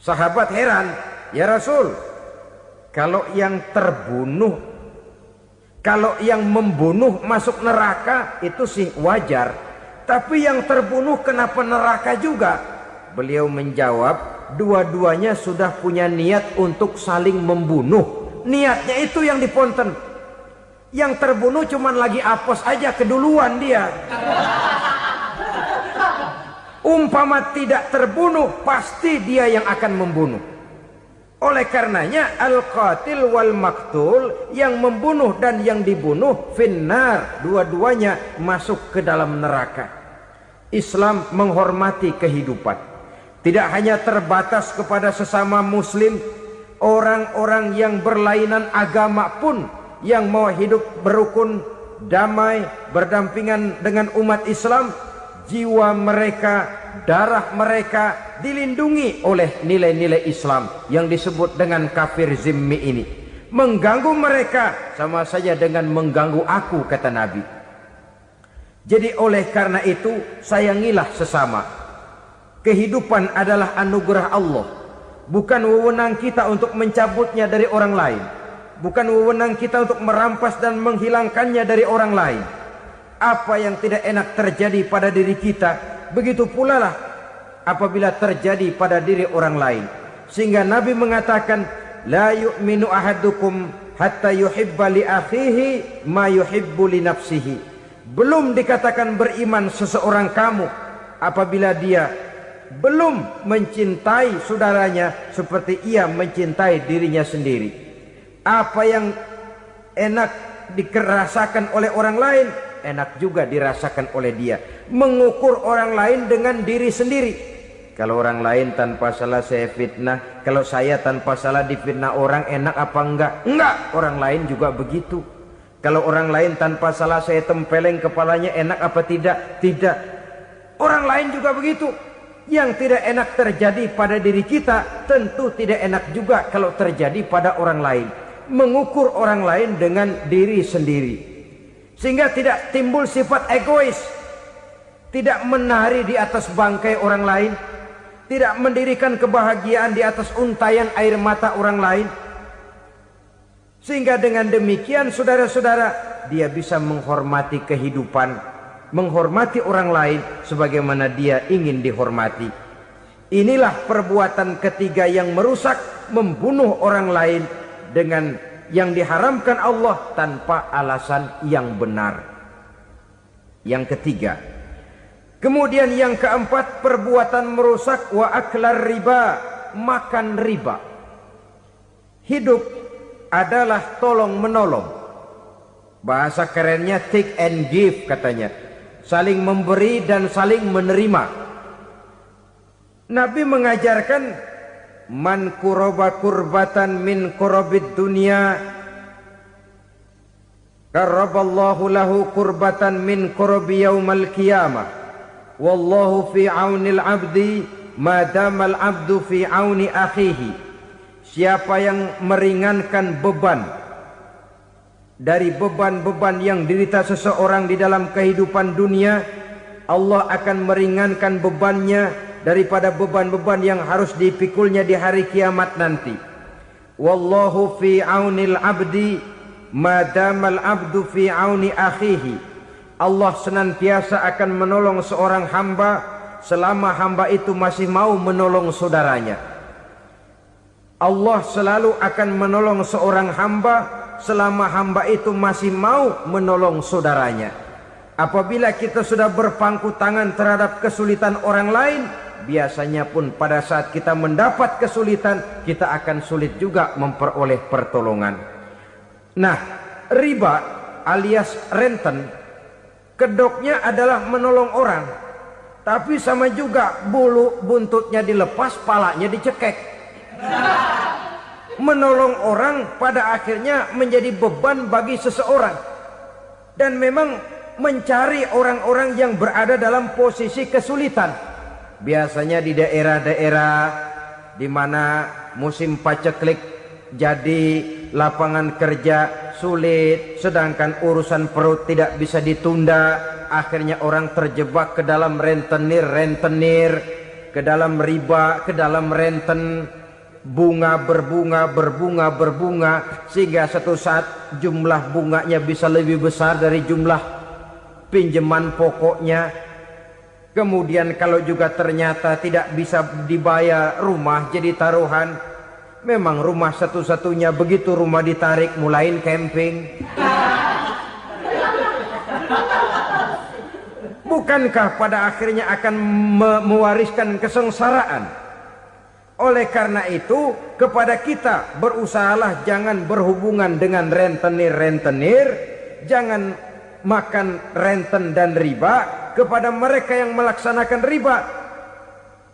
[SPEAKER 1] Sahabat heran, ya Rasul, kalau yang terbunuh, kalau yang membunuh masuk neraka itu sih wajar, tapi yang terbunuh kenapa neraka juga? Beliau menjawab, dua-duanya sudah punya niat untuk saling membunuh. Niatnya itu yang diponten. Yang terbunuh cuman lagi apes aja, keduluan dia. Umpama tidak terbunuh, pasti dia yang akan membunuh. Oleh karenanya al-qatil wal maktul, yang membunuh dan yang dibunuh finnar, dua-duanya masuk ke dalam neraka. Islam menghormati kehidupan, tidak hanya terbatas kepada sesama muslim, orang-orang yang berlainan agama pun yang mau hidup berukun, damai, berdampingan dengan umat Islam, jiwa mereka, darah mereka dilindungi oleh nilai-nilai Islam yang disebut dengan kafir zimmi ini. Mengganggu mereka sama saja dengan mengganggu aku, kata Nabi. Jadi oleh karena itu sayangilah sesama. Kehidupan adalah anugerah Allah, bukan wewenang kita untuk mencabutnya dari orang lain, bukan wewenang kita untuk merampas dan menghilangkannya dari orang lain. Apa yang tidak enak terjadi pada diri kita, begitu pula lah apabila terjadi pada diri orang lain. Sehingga Nabi mengatakan, la yu'minu ahadukum hatta yuhibba li akhihi ma yuhibbu li nafsihi. Belum dikatakan beriman seseorang kamu apabila dia belum mencintai saudaranya seperti ia mencintai dirinya sendiri. Apa yang enak dirasakan oleh orang lain, enak juga dirasakan oleh dia. Mengukur orang lain dengan diri sendiri. Kalau orang lain tanpa salah saya fitnah, kalau saya tanpa salah difitnah orang, enak apa enggak? Enggak, orang lain juga begitu. Kalau orang lain tanpa salah saya tempeleng kepalanya, enak apa tidak? Tidak. Orang lain juga begitu. Yang tidak enak terjadi pada diri kita, tentu tidak enak juga kalau terjadi pada orang lain. Mengukur orang lain dengan diri sendiri, sehingga tidak timbul sifat egois, tidak menari di atas bangkai orang lain, tidak mendirikan kebahagiaan di atas untayan air mata orang lain. Sehingga dengan demikian saudara-saudara, dia bisa menghormati kehidupan, menghormati orang lain sebagaimana dia ingin dihormati. Inilah perbuatan ketiga yang merusak, membunuh orang lain dengan yang diharamkan Allah tanpa alasan yang benar. Yang ketiga. Kemudian yang keempat, perbuatan merusak wa aklar riba, makan riba. Hidup adalah tolong menolong. Bahasa kerennya take and give katanya. Saling memberi dan saling menerima. Nabi mengajarkan man kuraba kurbatan min kurabid dunya karaballahu lahu kurbatan min kurabi yaumal qiyamah. Wallahu fi aunil abdi madamal abdu fi auni akhihi. Siapa yang meringankan beban dari beban-beban yang dirita seseorang di dalam kehidupan dunia, Allah akan meringankan bebannya daripada beban-beban yang harus dipikulnya di hari kiamat nanti. Wallahu fi aunil abdi madamal abdu fi auni akhihi. Allah senantiasa akan menolong seorang hamba selama hamba itu masih mau menolong saudaranya. Allah selalu akan menolong seorang hamba selama hamba itu masih mau menolong saudaranya. Apabila kita sudah berpangku tangan terhadap kesulitan orang lain, biasanya pun pada saat kita mendapat kesulitan, kita akan sulit juga memperoleh pertolongan. Nah, riba alias renten, kedoknya adalah menolong orang, tapi sama juga bulu buntutnya dilepas, palanya dicekek. Menolong orang pada akhirnya menjadi beban bagi seseorang. Dan memang mencari orang-orang yang berada dalam posisi kesulitan. Biasanya di daerah-daerah di mana musim paceklik jadi lapangan kerja sulit, sedangkan urusan perut tidak bisa ditunda, akhirnya orang terjebak ke dalam rentenir, ke dalam riba, ke dalam renten, bunga berbunga, sehingga satu saat jumlah bunganya bisa lebih besar dari jumlah pinjaman pokoknya. Kemudian kalau juga ternyata tidak bisa dibayar, rumah jadi taruhan. Memang rumah satu-satunya, begitu rumah ditarik mulain camping. Bukankah pada akhirnya akan mewariskan kesengsaraan? Oleh karena itu, kepada kita berusahalah jangan berhubungan dengan rentenir, jangan makan renten dan riba. Kepada mereka yang melaksanakan riba,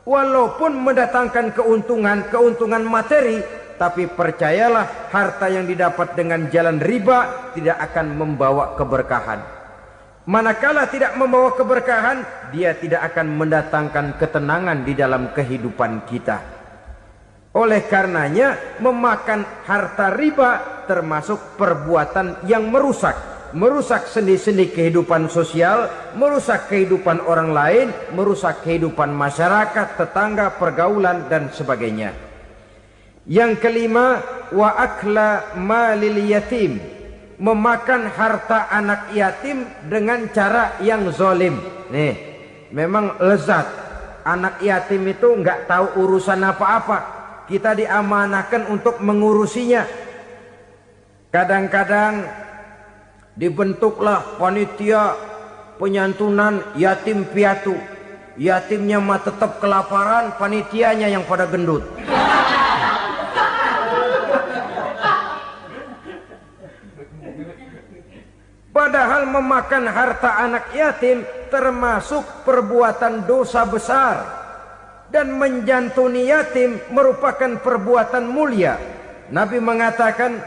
[SPEAKER 1] walaupun mendatangkan keuntungan materi, tapi percayalah harta yang didapat dengan jalan riba tidak akan membawa keberkahan. Manakala tidak membawa keberkahan, dia tidak akan mendatangkan ketenangan di dalam kehidupan kita. Oleh karenanya, memakan harta riba termasuk perbuatan yang merusak sendi-sendi kehidupan sosial, merusak kehidupan orang lain, merusak kehidupan masyarakat, tetangga, pergaulan dan sebagainya. Yang kelima, wa akla malil yatim, memakan harta anak yatim dengan cara yang zalim. Nih, memang lezat. Anak yatim itu nggak tahu urusan apa-apa. Kita diamanahkan untuk mengurusinya. Kadang-kadang dibentuklah panitia penyantunan yatim piatu. Yatimnya mah tetap kelaparan, panitianya yang pada gendut. Padahal memakan harta anak yatim termasuk perbuatan dosa besar. Dan menjantuni yatim merupakan perbuatan mulia. Nabi mengatakan,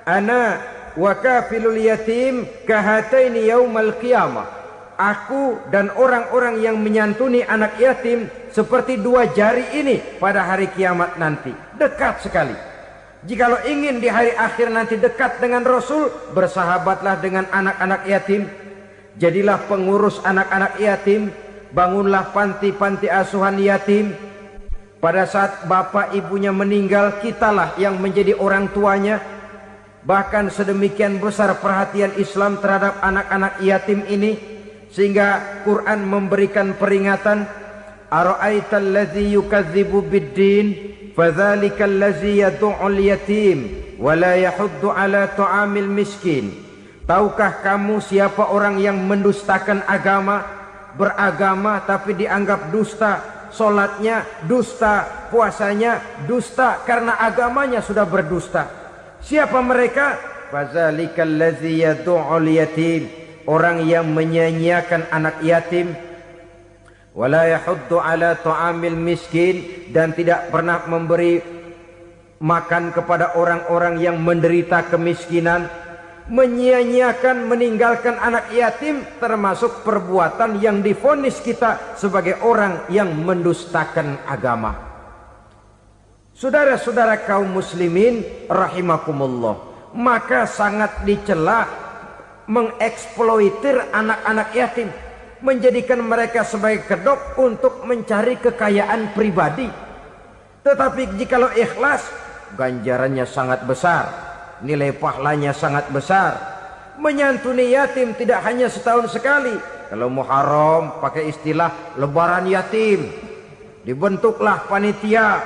[SPEAKER 1] ana wa kafilul yatim kahataini yaumal qiyamah. Aku dan orang-orang yang menyantuni anak yatim seperti dua jari ini pada hari kiamat nanti. Dekat sekali. Jikalau ingin di hari akhir nanti dekat dengan Rasul, bersahabatlah dengan anak-anak yatim. Jadilah pengurus anak-anak yatim. Bangunlah panti-panti asuhan yatim. Pada saat bapak ibunya meninggal, kitalah yang menjadi orang tuanya. Bahkan sedemikian besar perhatian Islam terhadap anak-anak yatim ini, sehingga Quran memberikan peringatan, ara'aital ladzi yukadzibu biddin fadzalikal ladzi yad'ul yatim wa la yahuddu ala ta'amil miskin. Tahukah kamu siapa orang yang mendustakan agama, beragama tapi dianggap dusta, solatnya dusta, puasanya dusta karena agamanya sudah berdusta. Siapa mereka? Fazalikal ladzi yad'ul yatim, orang yang menyia-nyiakan anak yatim, wala yahuddu ala ta'amil miskin, dan tidak pernah memberi makan kepada orang-orang yang menderita kemiskinan, menyia-nyiakan, meninggalkan anak yatim, termasuk perbuatan yang divonis kita sebagai orang yang mendustakan agama. Saudara-saudara kaum muslimin rahimakumullah, maka sangat dicela mengeksploitir anak-anak yatim, menjadikan mereka sebagai kedok untuk mencari kekayaan pribadi. Tetapi jikalau ikhlas, ganjarannya sangat besar, nilai pahalanya sangat besar. Menyantuni yatim tidak hanya setahun sekali. Kalau Muharram pakai istilah lebaran yatim, dibentuklah panitia,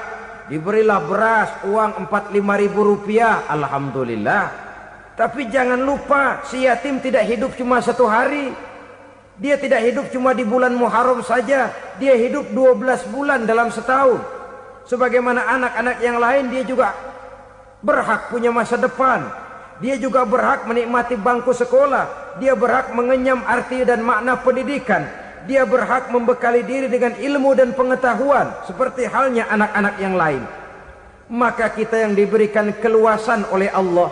[SPEAKER 1] diberilah beras, uang 4-5 ribu rupiah, alhamdulillah. Tapi jangan lupa, si yatim tidak hidup cuma satu hari. Dia tidak hidup cuma di bulan Muharram saja, dia hidup 12 bulan dalam setahun. Sebagaimana anak-anak yang lain, dia juga berhak punya masa depan. Dia juga berhak menikmati bangku sekolah. Dia berhak mengenyam arti dan makna pendidikan. Dia berhak membekali diri dengan ilmu dan pengetahuan, seperti halnya anak-anak yang lain. Maka kita yang diberikan keluasan oleh Allah,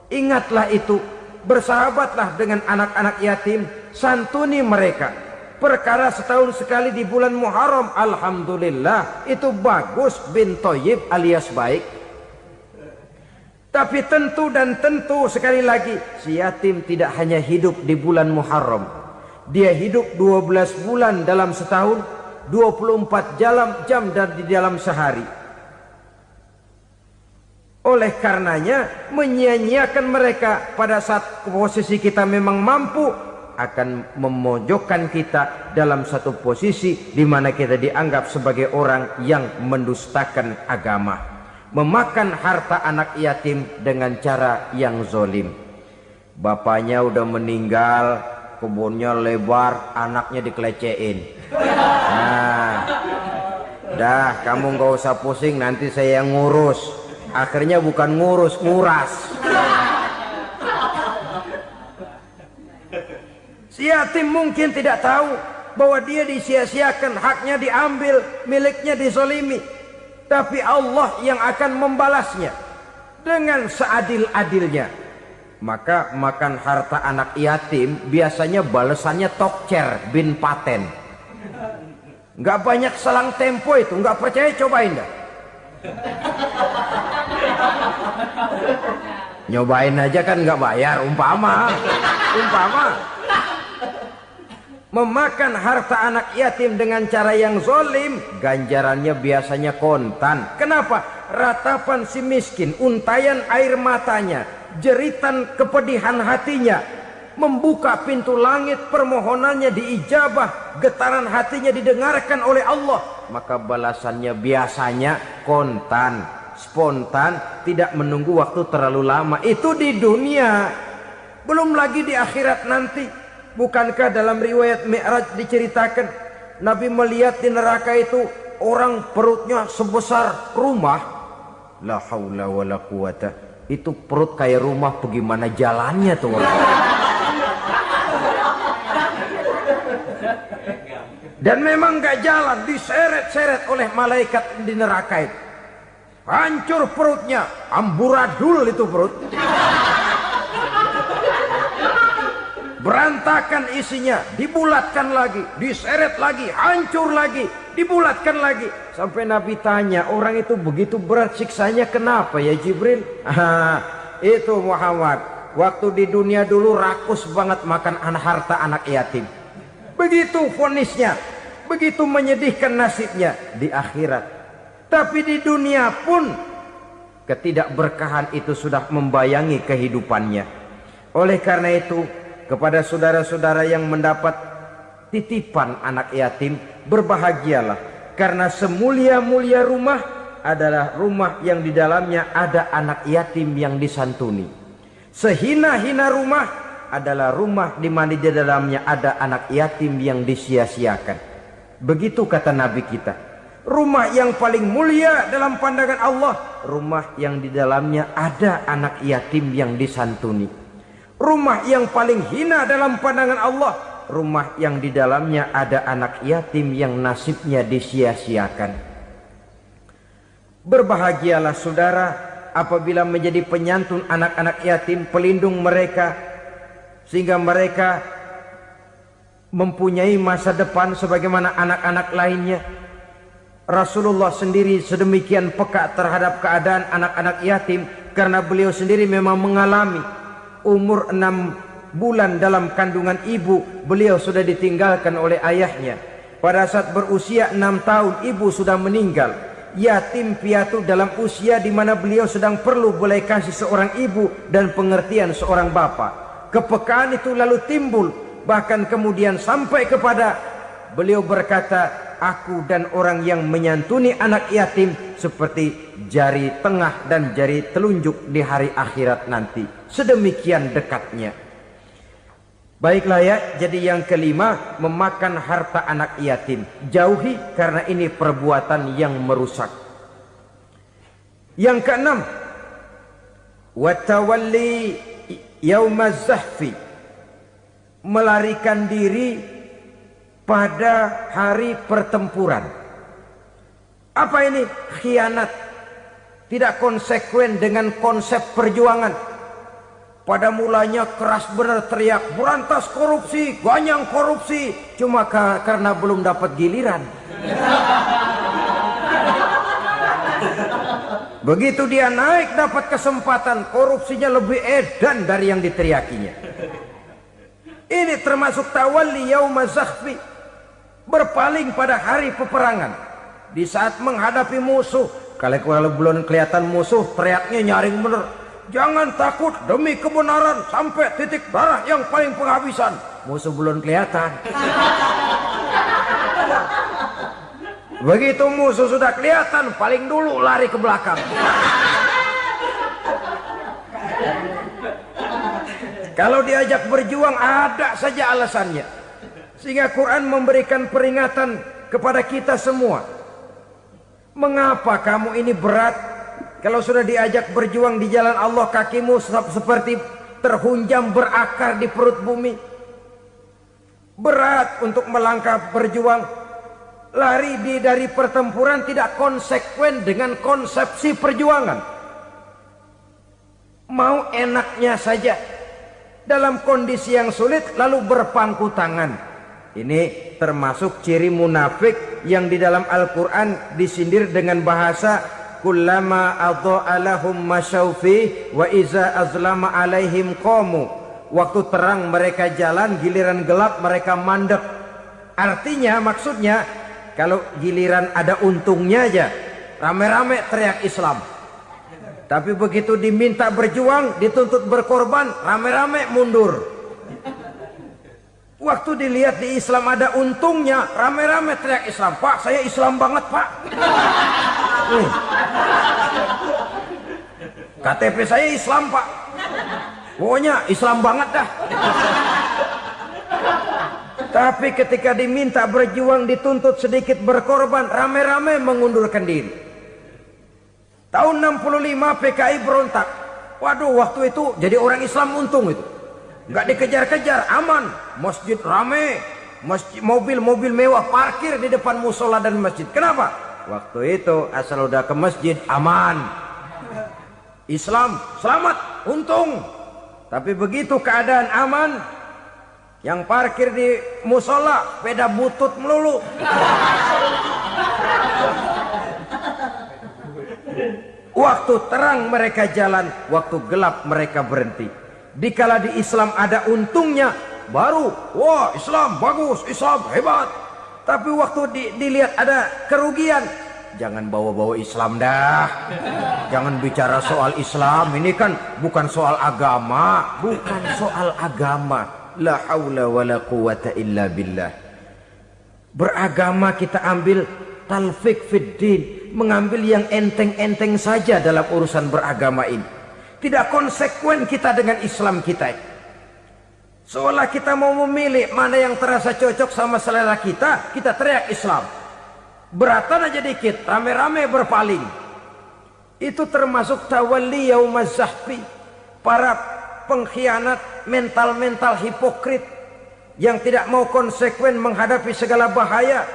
[SPEAKER 1] ingatlah itu, bersahabatlah dengan anak-anak yatim, santuni mereka. Perkara setahun sekali di bulan Muharram, alhamdulillah, itu bagus, bin Thayyib alias baik. Tapi tentu dan tentu sekali lagi, si yatim tidak hanya hidup di bulan Muharram. Dia hidup 12 bulan dalam setahun, 24 jam di dalam sehari. Oleh karenanya, menyia-nyiakan mereka pada saat posisi kita memang mampu akan memojokkan kita dalam satu posisi di mana kita dianggap sebagai orang yang mendustakan agama, memakan harta anak yatim dengan cara yang zolim. Bapaknya udah meninggal, kebunnya lebar, anaknya dikelecehin. Nah, dah kamu gak usah pusing, nanti saya yang ngurus. Akhirnya bukan ngurus, nguras. Si yatim mungkin tidak tahu bahwa dia disia-siakan, haknya diambil, miliknya dizolimi. Tapi Allah yang akan membalasnya dengan seadil-adilnya. Maka makan harta anak yatim biasanya balasannya tokcer bin paten. Nggak banyak selang tempo itu, nggak percaya cobain dah. Nyobain aja kan nggak bayar, umpama memakan harta anak yatim dengan cara yang zolim, ganjarannya biasanya kontan. Kenapa? Ratapan si miskin, untayan air matanya, jeritan kepedihan hatinya, membuka pintu langit, permohonannya diijabah, getaran hatinya didengarkan oleh Allah, maka balasannya biasanya kontan, spontan, tidak menunggu waktu terlalu lama. Itu di dunia, belum lagi di akhirat nanti. Bukankah dalam riwayat Mi'raj diceritakan Nabi melihat di neraka itu orang perutnya sebesar rumah? La haula wala quwata. Itu perut kayak rumah, bagaimana jalannya tuh orang? Dan memang gak jalan, diseret-seret oleh malaikat di neraka itu. Hancur perutnya, amburadul itu perut. Berantakan isinya, dibulatkan lagi, diseret lagi, hancur lagi, dibulatkan lagi. Sampai Nabi tanya, orang itu begitu berat siksanya kenapa ya Jibril? Itu Muhammad, waktu di dunia dulu rakus banget makan harta anak yatim. Begitu vonisnya, begitu menyedihkan nasibnya di akhirat. Tapi di dunia pun ketidakberkahan itu sudah membayangi kehidupannya. Oleh karena itu, kepada saudara-saudara yang mendapat titipan anak yatim, berbahagialah, karena semulia-mulia rumah adalah rumah yang di dalamnya ada anak yatim yang disantuni. Sehina-hina rumah adalah rumah di mana di dalamnya ada anak yatim yang disia-siakan. Begitu kata Nabi kita. Rumah yang paling mulia dalam pandangan Allah, rumah yang di dalamnya ada anak yatim yang disantuni. Rumah yang paling hina dalam pandangan Allah, rumah yang di dalamnya ada anak yatim yang nasibnya disia-siakan. Berbahagialah saudara apabila menjadi penyantun anak-anak yatim, pelindung mereka, sehingga mereka mempunyai masa depan sebagaimana anak-anak lainnya. Rasulullah sendiri sedemikian peka terhadap keadaan anak-anak yatim karena beliau sendiri memang mengalami umur 6 bulan dalam kandungan ibu, beliau sudah ditinggalkan oleh ayahnya. Pada saat berusia 6 tahun ibu sudah meninggal. Yatim piatu dalam usia di mana beliau sedang perlu belas kasih seorang ibu dan pengertian seorang bapa. Kepekaan itu lalu timbul, bahkan kemudian sampai kepada beliau berkata, aku dan orang yang menyantuni anak yatim seperti jari tengah dan jari telunjuk di hari akhirat nanti. Sedemikian dekatnya. Baiklah ya, jadi yang kelima, memakan harta anak yatim. Jauhi karena ini perbuatan yang merusak. Yang keenam, watawalli yaumaz zahfi, melarikan diri pada hari pertempuran. Apa ini? Khianat. Tidak konsekuen dengan konsep perjuangan. Pada mulanya keras benar teriak, berantas korupsi, ganyang korupsi. Cuma karena belum dapat giliran. Begitu dia naik dapat kesempatan, korupsinya lebih edan dari yang diteriakinya. Ini termasuk tawalli yaumaz zahfi, berpaling pada hari peperangan. Di saat menghadapi musuh, kalau belum kelihatan musuh, teriaknya nyaring bener. Jangan takut demi kebenaran sampai titik darah yang paling penghabisan. Musuh belum kelihatan. Begitu musuh sudah kelihatan, paling dulu lari ke belakang. Kalau diajak berjuang ada saja alasannya. Sehingga Quran memberikan peringatan kepada kita semua. Mengapa kamu ini berat? Kalau sudah diajak berjuang di jalan Allah, kakimu seperti terhunjam berakar di perut bumi. Berat untuk melangkah berjuang. Lari dari pertempuran tidak konsekuen dengan konsepsi perjuangan. Mau enaknya saja. Dalam kondisi yang sulit lalu berpangku tangan. Ini termasuk ciri munafik yang di dalam Al-Quran disindir dengan bahasa kullama adha'a lahum masyaufi wa iza azlama alaihim qamu. Waktu terang mereka jalan, giliran gelap mereka mandek. Artinya, maksudnya kalau giliran ada untungnya aja rame-rame teriak Islam. Tapi begitu diminta berjuang, dituntut berkorban, rame-rame mundur. Waktu dilihat di Islam ada untungnya, rame-rame teriak Islam. Pak, saya Islam banget, Pak. KTP saya Islam, Pak. Pokoknya Islam banget dah. Tapi ketika diminta berjuang, dituntut sedikit berkorban, rame-rame mengundurkan diri. Tahun 65 PKI berontak. Waduh, waktu itu jadi orang Islam untung itu. Nggak dikejar-kejar, aman. Masjid rame, mobil-mobil mewah parkir di depan musola dan masjid. Kenapa? Waktu itu asal udah ke masjid aman. Islam selamat, untung. Tapi begitu keadaan aman, yang parkir di musola sepeda butut melulu. Waktu terang mereka jalan, waktu gelap mereka berhenti. Dikala di Islam ada untungnya, baru wah Islam bagus, Islam hebat. Tapi waktu dilihat ada kerugian, jangan bawa-bawa Islam dah. Jangan bicara soal Islam, ini kan bukan soal agama. Bukan soal agama. La haula wa la quwata illa billah. Beragama kita ambil talfik fid din, mengambil yang enteng-enteng saja dalam urusan beragama ini. Tidak konsekuen kita dengan Islam kita. Seolah kita mau memilih mana yang terasa cocok sama selera kita, kita teriak Islam. Beratan aja dikit, rame-rame berpaling. Itu termasuk tawalli yaumaz zahfi. Para pengkhianat, mental-mental hipokrit yang tidak mau konsekuen menghadapi segala bahaya.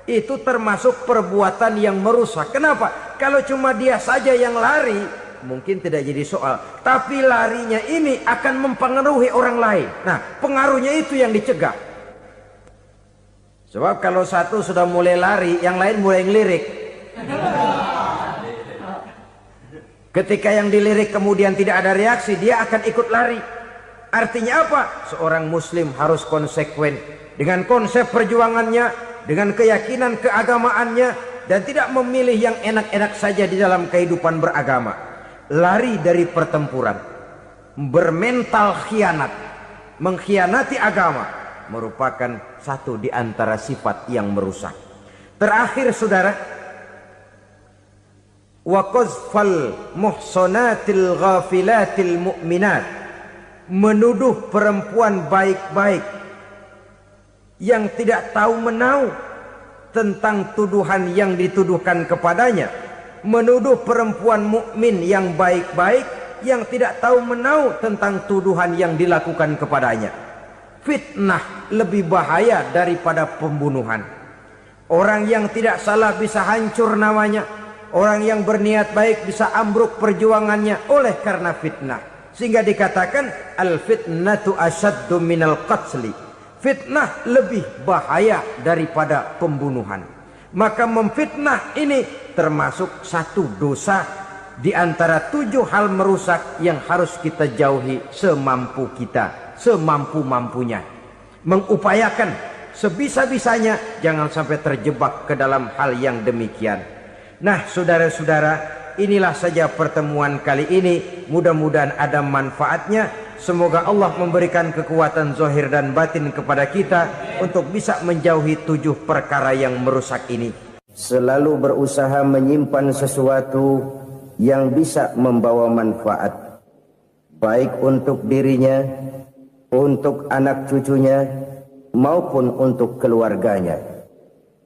[SPEAKER 1] Itu termasuk perbuatan yang merusak. Kenapa? Kalau cuma dia saja yang lari, mungkin tidak jadi soal. Tapi larinya ini akan mempengaruhi orang lain. Nah, pengaruhnya itu yang dicegah. Sebab kalau satu sudah mulai lari, yang lain mulai ngelirik. Ketika yang dilirik kemudian tidak ada reaksi, dia akan ikut lari. Artinya apa? Seorang muslim harus konsekuen dengan konsep perjuangannya, dengan keyakinan keagamaannya, dan tidak memilih yang enak-enak saja di dalam kehidupan beragama. Lari dari pertempuran, bermental khianat, mengkhianati agama, merupakan satu di antara sifat yang merusak. Terakhir saudara, wa qazfal muhsanatil ghafilatil mu'minat, menuduh perempuan baik-baik yang tidak tahu menau tentang tuduhan yang dituduhkan kepadanya, menuduh perempuan mukmin yang baik-baik yang tidak tahu menau tentang tuduhan yang dilakukan kepadanya. Fitnah lebih bahaya daripada pembunuhan. Orang yang tidak salah bisa hancur namanya, orang yang berniat baik bisa ambruk perjuangannya oleh karena fitnah. Sehingga dikatakan al-fitnatu asyaddu minal qatli. Fitnah lebih bahaya daripada pembunuhan. Maka memfitnah ini termasuk satu dosa di antara 7 hal merusak yang harus kita jauhi semampu kita, semampu-mampunya. Mengupayakan sebisa-bisanya jangan sampai terjebak ke dalam hal yang demikian. Nah, saudara-saudara, inilah saja pertemuan kali ini. Mudah-mudahan ada manfaatnya. Semoga Allah memberikan kekuatan zahir dan batin kepada kita untuk bisa menjauhi 7 perkara yang merusak ini. Selalu berusaha menyimpan sesuatu yang bisa membawa manfaat, baik untuk dirinya, untuk anak cucunya, maupun untuk keluarganya,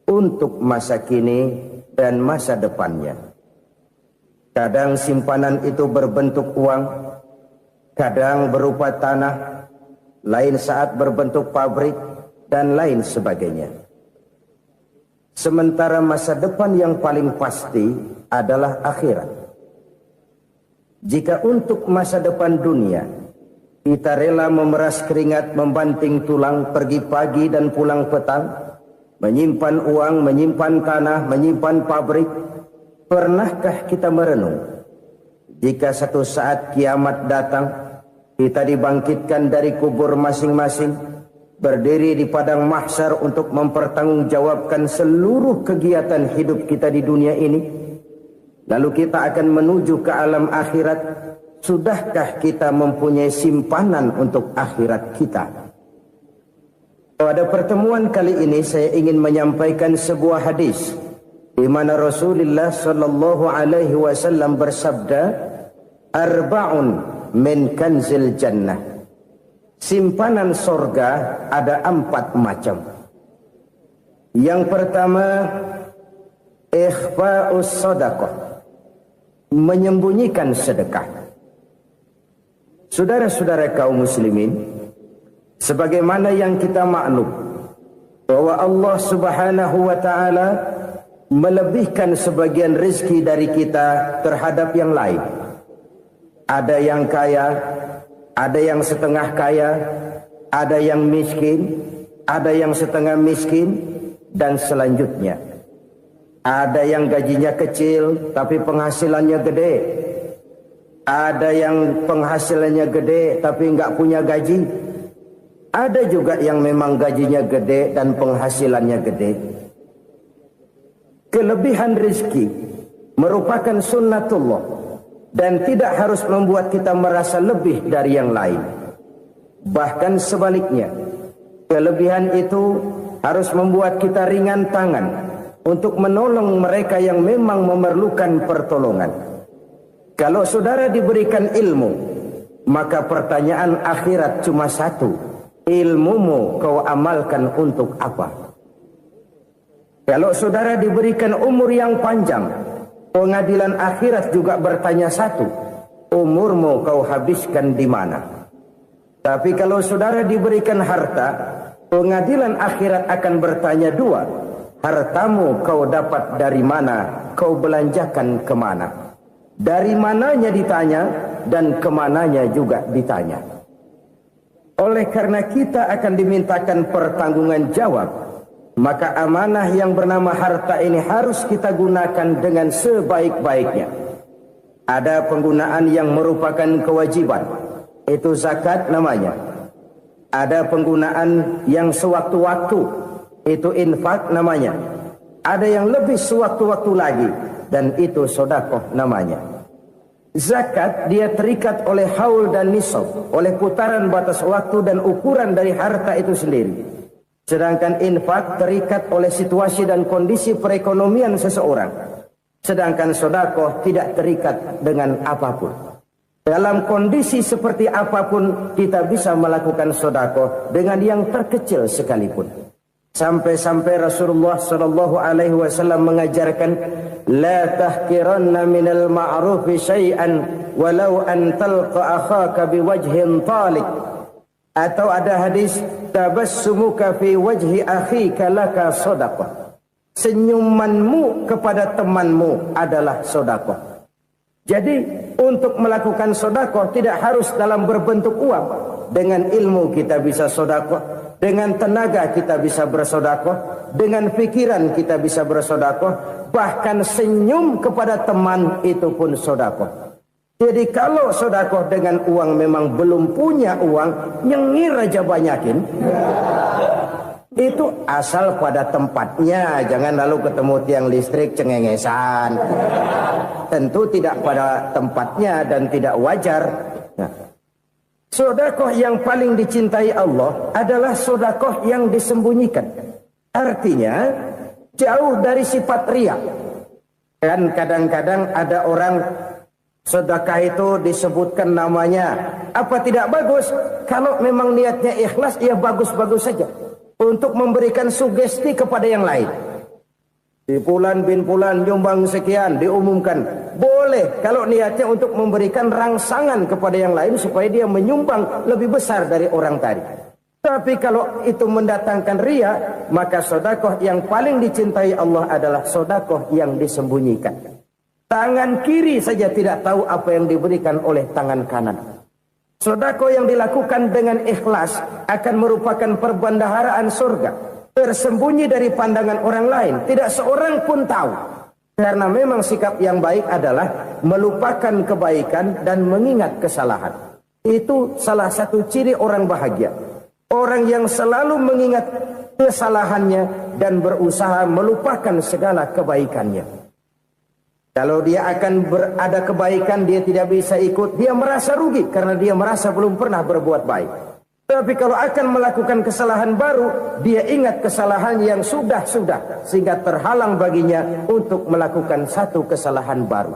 [SPEAKER 1] untuk masa kini dan masa depannya. Kadang simpanan itu berbentuk uang, kadang berupa tanah, lain saat berbentuk pabrik, dan lain sebagainya. Sementara masa depan yang paling pasti adalah akhirat. Jika untuk masa depan dunia kita rela memeras keringat, membanting tulang, pergi pagi dan pulang petang, menyimpan uang, menyimpan tanah, menyimpan pabrik, pernahkah kita merenung jika satu saat kiamat datang, kita dibangkitkan dari kubur masing-masing, berdiri di padang mahsyar untuk mempertanggungjawabkan seluruh kegiatan hidup kita di dunia ini, lalu kita akan menuju ke alam akhirat. Sudahkah kita mempunyai simpanan untuk akhirat kita? Pada pertemuan kali ini saya ingin menyampaikan sebuah hadis di mana Rasulullah sallallahu alaihi wasallam bersabda, arba'un min kanzil jannah. Simpanan sorga ada 4 macam. Yang pertama, ikhfa'us sadaqah, menyembunyikan sedekah. Saudara-saudara kaum muslimin, sebagaimana yang kita maklum bahwa Allah Subhanahu wa taala melebihkan sebagian rezeki dari kita terhadap yang lain. Ada yang kaya, ada yang setengah kaya, ada yang miskin, ada yang setengah miskin, dan selanjutnya. Ada yang gajinya kecil tapi penghasilannya gede. Ada yang penghasilannya gede tapi nggak punya gaji. Ada juga yang memang gajinya gede dan penghasilannya gede. Kelebihan rezeki merupakan sunnatullah dan tidak harus membuat kita merasa lebih dari yang lain. Bahkan sebaliknya, kelebihan itu harus membuat kita ringan tangan untuk menolong mereka yang memang memerlukan pertolongan. Kalau saudara diberikan ilmu, maka pertanyaan akhirat cuma satu: ilmumu kau amalkan untuk apa? Kalau saudara diberikan umur yang panjang, pengadilan akhirat juga bertanya satu: umurmu kau habiskan di mana? Tapi kalau saudara diberikan harta, pengadilan akhirat akan bertanya 2: hartamu kau dapat dari mana, kau belanjakan kemana. Dari mananya ditanya, dan kemananya juga ditanya. Oleh karena kita akan dimintakan pertanggungan jawab, maka amanah yang bernama harta ini harus kita gunakan dengan sebaik-baiknya. Ada penggunaan yang merupakan kewajiban, itu zakat namanya. Ada penggunaan yang sewaktu-waktu, itu infak namanya. Ada yang lebih sewaktu-waktu lagi, dan itu sedekah namanya. Zakat dia terikat oleh haul dan nisab, oleh putaran batas waktu dan ukuran dari harta itu sendiri. Sedangkan infak terikat oleh situasi dan kondisi perekonomian seseorang. Sedangkan sedekah tidak terikat dengan apapun. Dalam kondisi seperti apapun kita bisa melakukan sedekah dengan yang terkecil sekalipun. Sampai-sampai Rasulullah sallallahu alaihi wasallam mengajarkan, la tahqiranna minal ma'rufi syai'an walau an talqa akhaka biwajhin talik. Atau ada hadis, tabassumuka fi wajhi akhika laka sedekah. Senyumanmu kepada temanmu adalah sedekah. Jadi untuk melakukan sedekah tidak harus dalam berbentuk uang. Dengan ilmu kita bisa sedekah. Dengan tenaga kita bisa bersedekah, dengan pikiran kita bisa bersedekah, bahkan senyum kepada teman itu pun sedekah. Jadi kalau sedekah dengan uang memang belum punya uang, nyengir aja banyakin. Itu asal pada tempatnya, jangan lalu ketemu tiang listrik cengengesan. Tentu tidak pada tempatnya dan tidak wajar. Nah, sedekah yang paling dicintai Allah adalah sedekah yang disembunyikan. Artinya jauh dari sifat riya. Kan kadang-kadang ada orang sedekah itu disebutkan namanya. Apa tidak bagus? Kalau memang niatnya ikhlas, ya bagus-bagus saja. Untuk memberikan sugesti kepada yang lain. Di Fulan bin Fulan nyumbang sekian, diumumkan. Boleh kalau niatnya untuk memberikan rangsangan kepada yang lain supaya dia menyumbang lebih besar dari orang tadi. Tapi kalau itu mendatangkan riya, maka sedekah yang paling dicintai Allah adalah sedekah yang disembunyikan. Tangan kiri saja tidak tahu apa yang diberikan oleh tangan kanan. Sedekah yang dilakukan dengan ikhlas akan merupakan perbendaharaan surga. Tersembunyi dari pandangan orang lain, tidak seorang pun tahu. Karena memang sikap yang baik adalah melupakan kebaikan dan mengingat kesalahan. Itu salah satu ciri orang bahagia. Orang yang selalu mengingat kesalahannya dan berusaha melupakan segala kebaikannya. Kalau dia akan berada kebaikan, dia tidak bisa ikut, dia merasa rugi karena dia merasa belum pernah berbuat baik. Tapi kalau akan melakukan kesalahan baru, dia ingat kesalahan yang sudah-sudah, sehingga terhalang baginya untuk melakukan satu kesalahan baru.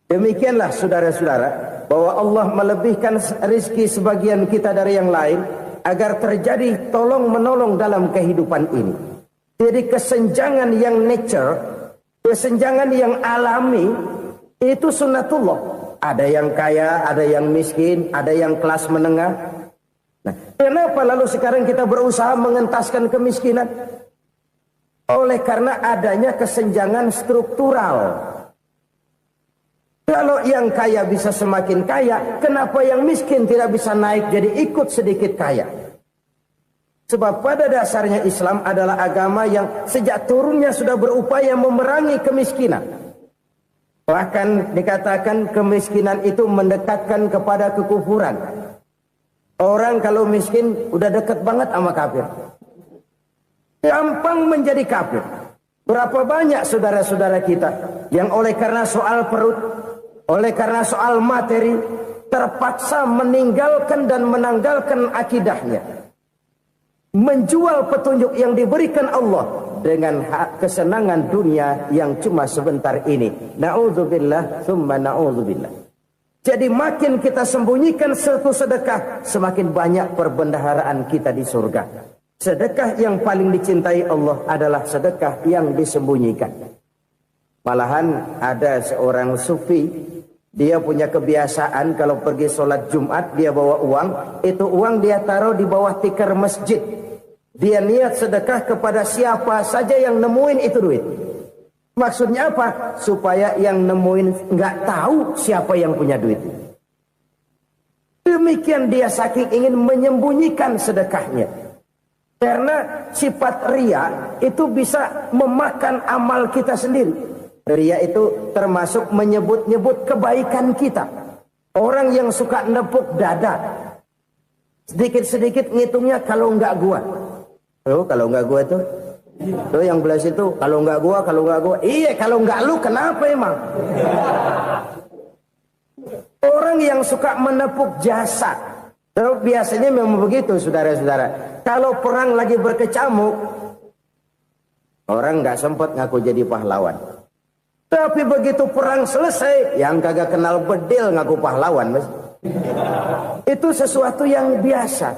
[SPEAKER 1] Demikianlah saudara-saudara, bahwa Allah melebihkan rezeki sebagian kita dari yang lain, agar terjadi tolong-menolong dalam kehidupan ini. Jadi kesenjangan yang nature, kesenjangan yang alami, itu sunnatullah. Ada yang kaya, ada yang miskin, ada yang kelas menengah. Nah, kenapa lalu sekarang kita berusaha mengentaskan kemiskinan? Oleh karena adanya kesenjangan struktural. Kalau yang kaya bisa semakin kaya, kenapa yang miskin tidak bisa naik jadi ikut sedikit kaya? Sebab pada dasarnya Islam adalah agama yang sejak turunnya sudah berupaya memerangi kemiskinan. Bahkan dikatakan kemiskinan itu mendekatkan kepada kekufuran. Orang kalau miskin udah dekat banget sama kafir. Gampang menjadi kafir. Berapa banyak saudara-saudara kita yang oleh karena soal perut, oleh karena soal materi, terpaksa meninggalkan dan menanggalkan akidahnya. Menjual petunjuk yang diberikan Allah dengan kesenangan dunia yang cuma sebentar ini. Na'udzubillah, thumma na'udzubillah. Jadi makin kita sembunyikan satu sedekah, semakin banyak perbendaharaan kita di surga. Sedekah yang paling dicintai Allah adalah sedekah yang disembunyikan. Malahan ada seorang sufi, dia punya kebiasaan kalau pergi sholat Jumat dia bawa uang, itu uang dia taruh di bawah tikar masjid.
[SPEAKER 2] Dia niat sedekah kepada siapa saja yang nemuin itu duit. Maksudnya apa? Supaya yang nemuin nggak tahu siapa yang punya duit. Demikian dia saking ingin menyembunyikan sedekahnya. Karena sifat ria itu bisa memakan amal kita sendiri. Ria itu termasuk menyebut-nyebut kebaikan kita. Orang yang suka nepuk dada, sedikit-sedikit ngitungnya kalau nggak gua. Oh, kalau nggak gua tuh yang belah situ, kalau nggak gua. Iya, kalau nggak lu kenapa emang? Orang yang suka menepuk jasa. Biasanya memang begitu, saudara-saudara. Kalau perang lagi berkecamuk, orang nggak sempat ngaku jadi pahlawan. Tapi begitu perang selesai, yang kagak kenal bedil ngaku pahlawan, Mas. Itu sesuatu yang biasa.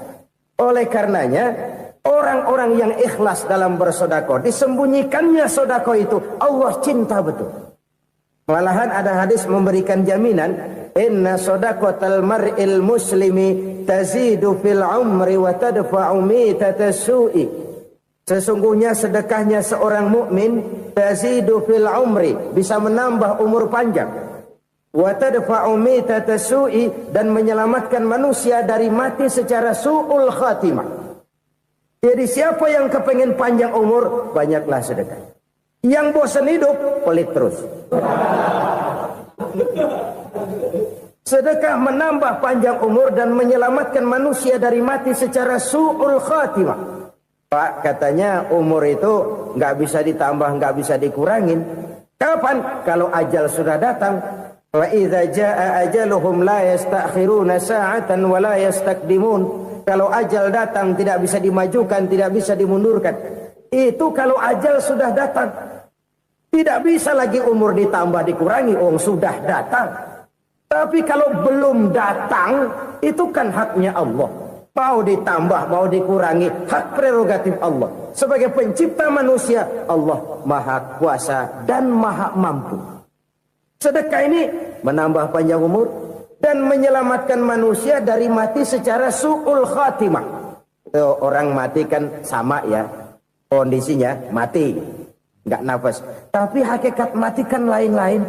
[SPEAKER 2] Oleh karenanya, orang-orang yang ikhlas dalam bersedekah, disembunyikannya sedekah itu, Allah cinta betul. Malahan ada hadis memberikan jaminan, inna shadaqatal mar'il muslimi tazidu fil umri wa tadfa'u mitatas su'i. Sesungguhnya sedekahnya seorang mukmin tazidu fil umri, bisa menambah umur panjang. Wa tadfa'u mitatas su'i, dan menyelamatkan manusia dari mati secara su'ul khatimah. Jadi siapa yang kepengen panjang umur, banyaklah sedekah. Yang bosan hidup, pelit terus. Sedekah menambah panjang umur dan menyelamatkan manusia dari mati secara su'ul khatimah. Pak, katanya umur itu nggak bisa ditambah, nggak bisa dikurangin. Kapan? Kalau ajal sudah datang. Wa idza jaa ajaluhum la yastakhiruna sa'atan wa la yastaqdimun. Kalau ajal datang tidak bisa dimajukan, tidak bisa dimundurkan. Itu kalau ajal sudah datang. Tidak bisa lagi umur ditambah dikurangi, sudah datang. Tapi kalau belum datang, itu kan haknya Allah. Mau ditambah, mau dikurangi, hak prerogatif Allah. Sebagai pencipta manusia, Allah maha kuasa dan maha mampu. Sedekah ini menambah panjang umur dan menyelamatkan manusia dari mati secara su'ul khatimah. Orang mati kan sama ya, kondisinya mati, nggak nafas. Tapi hakikat mati kan lain-lain.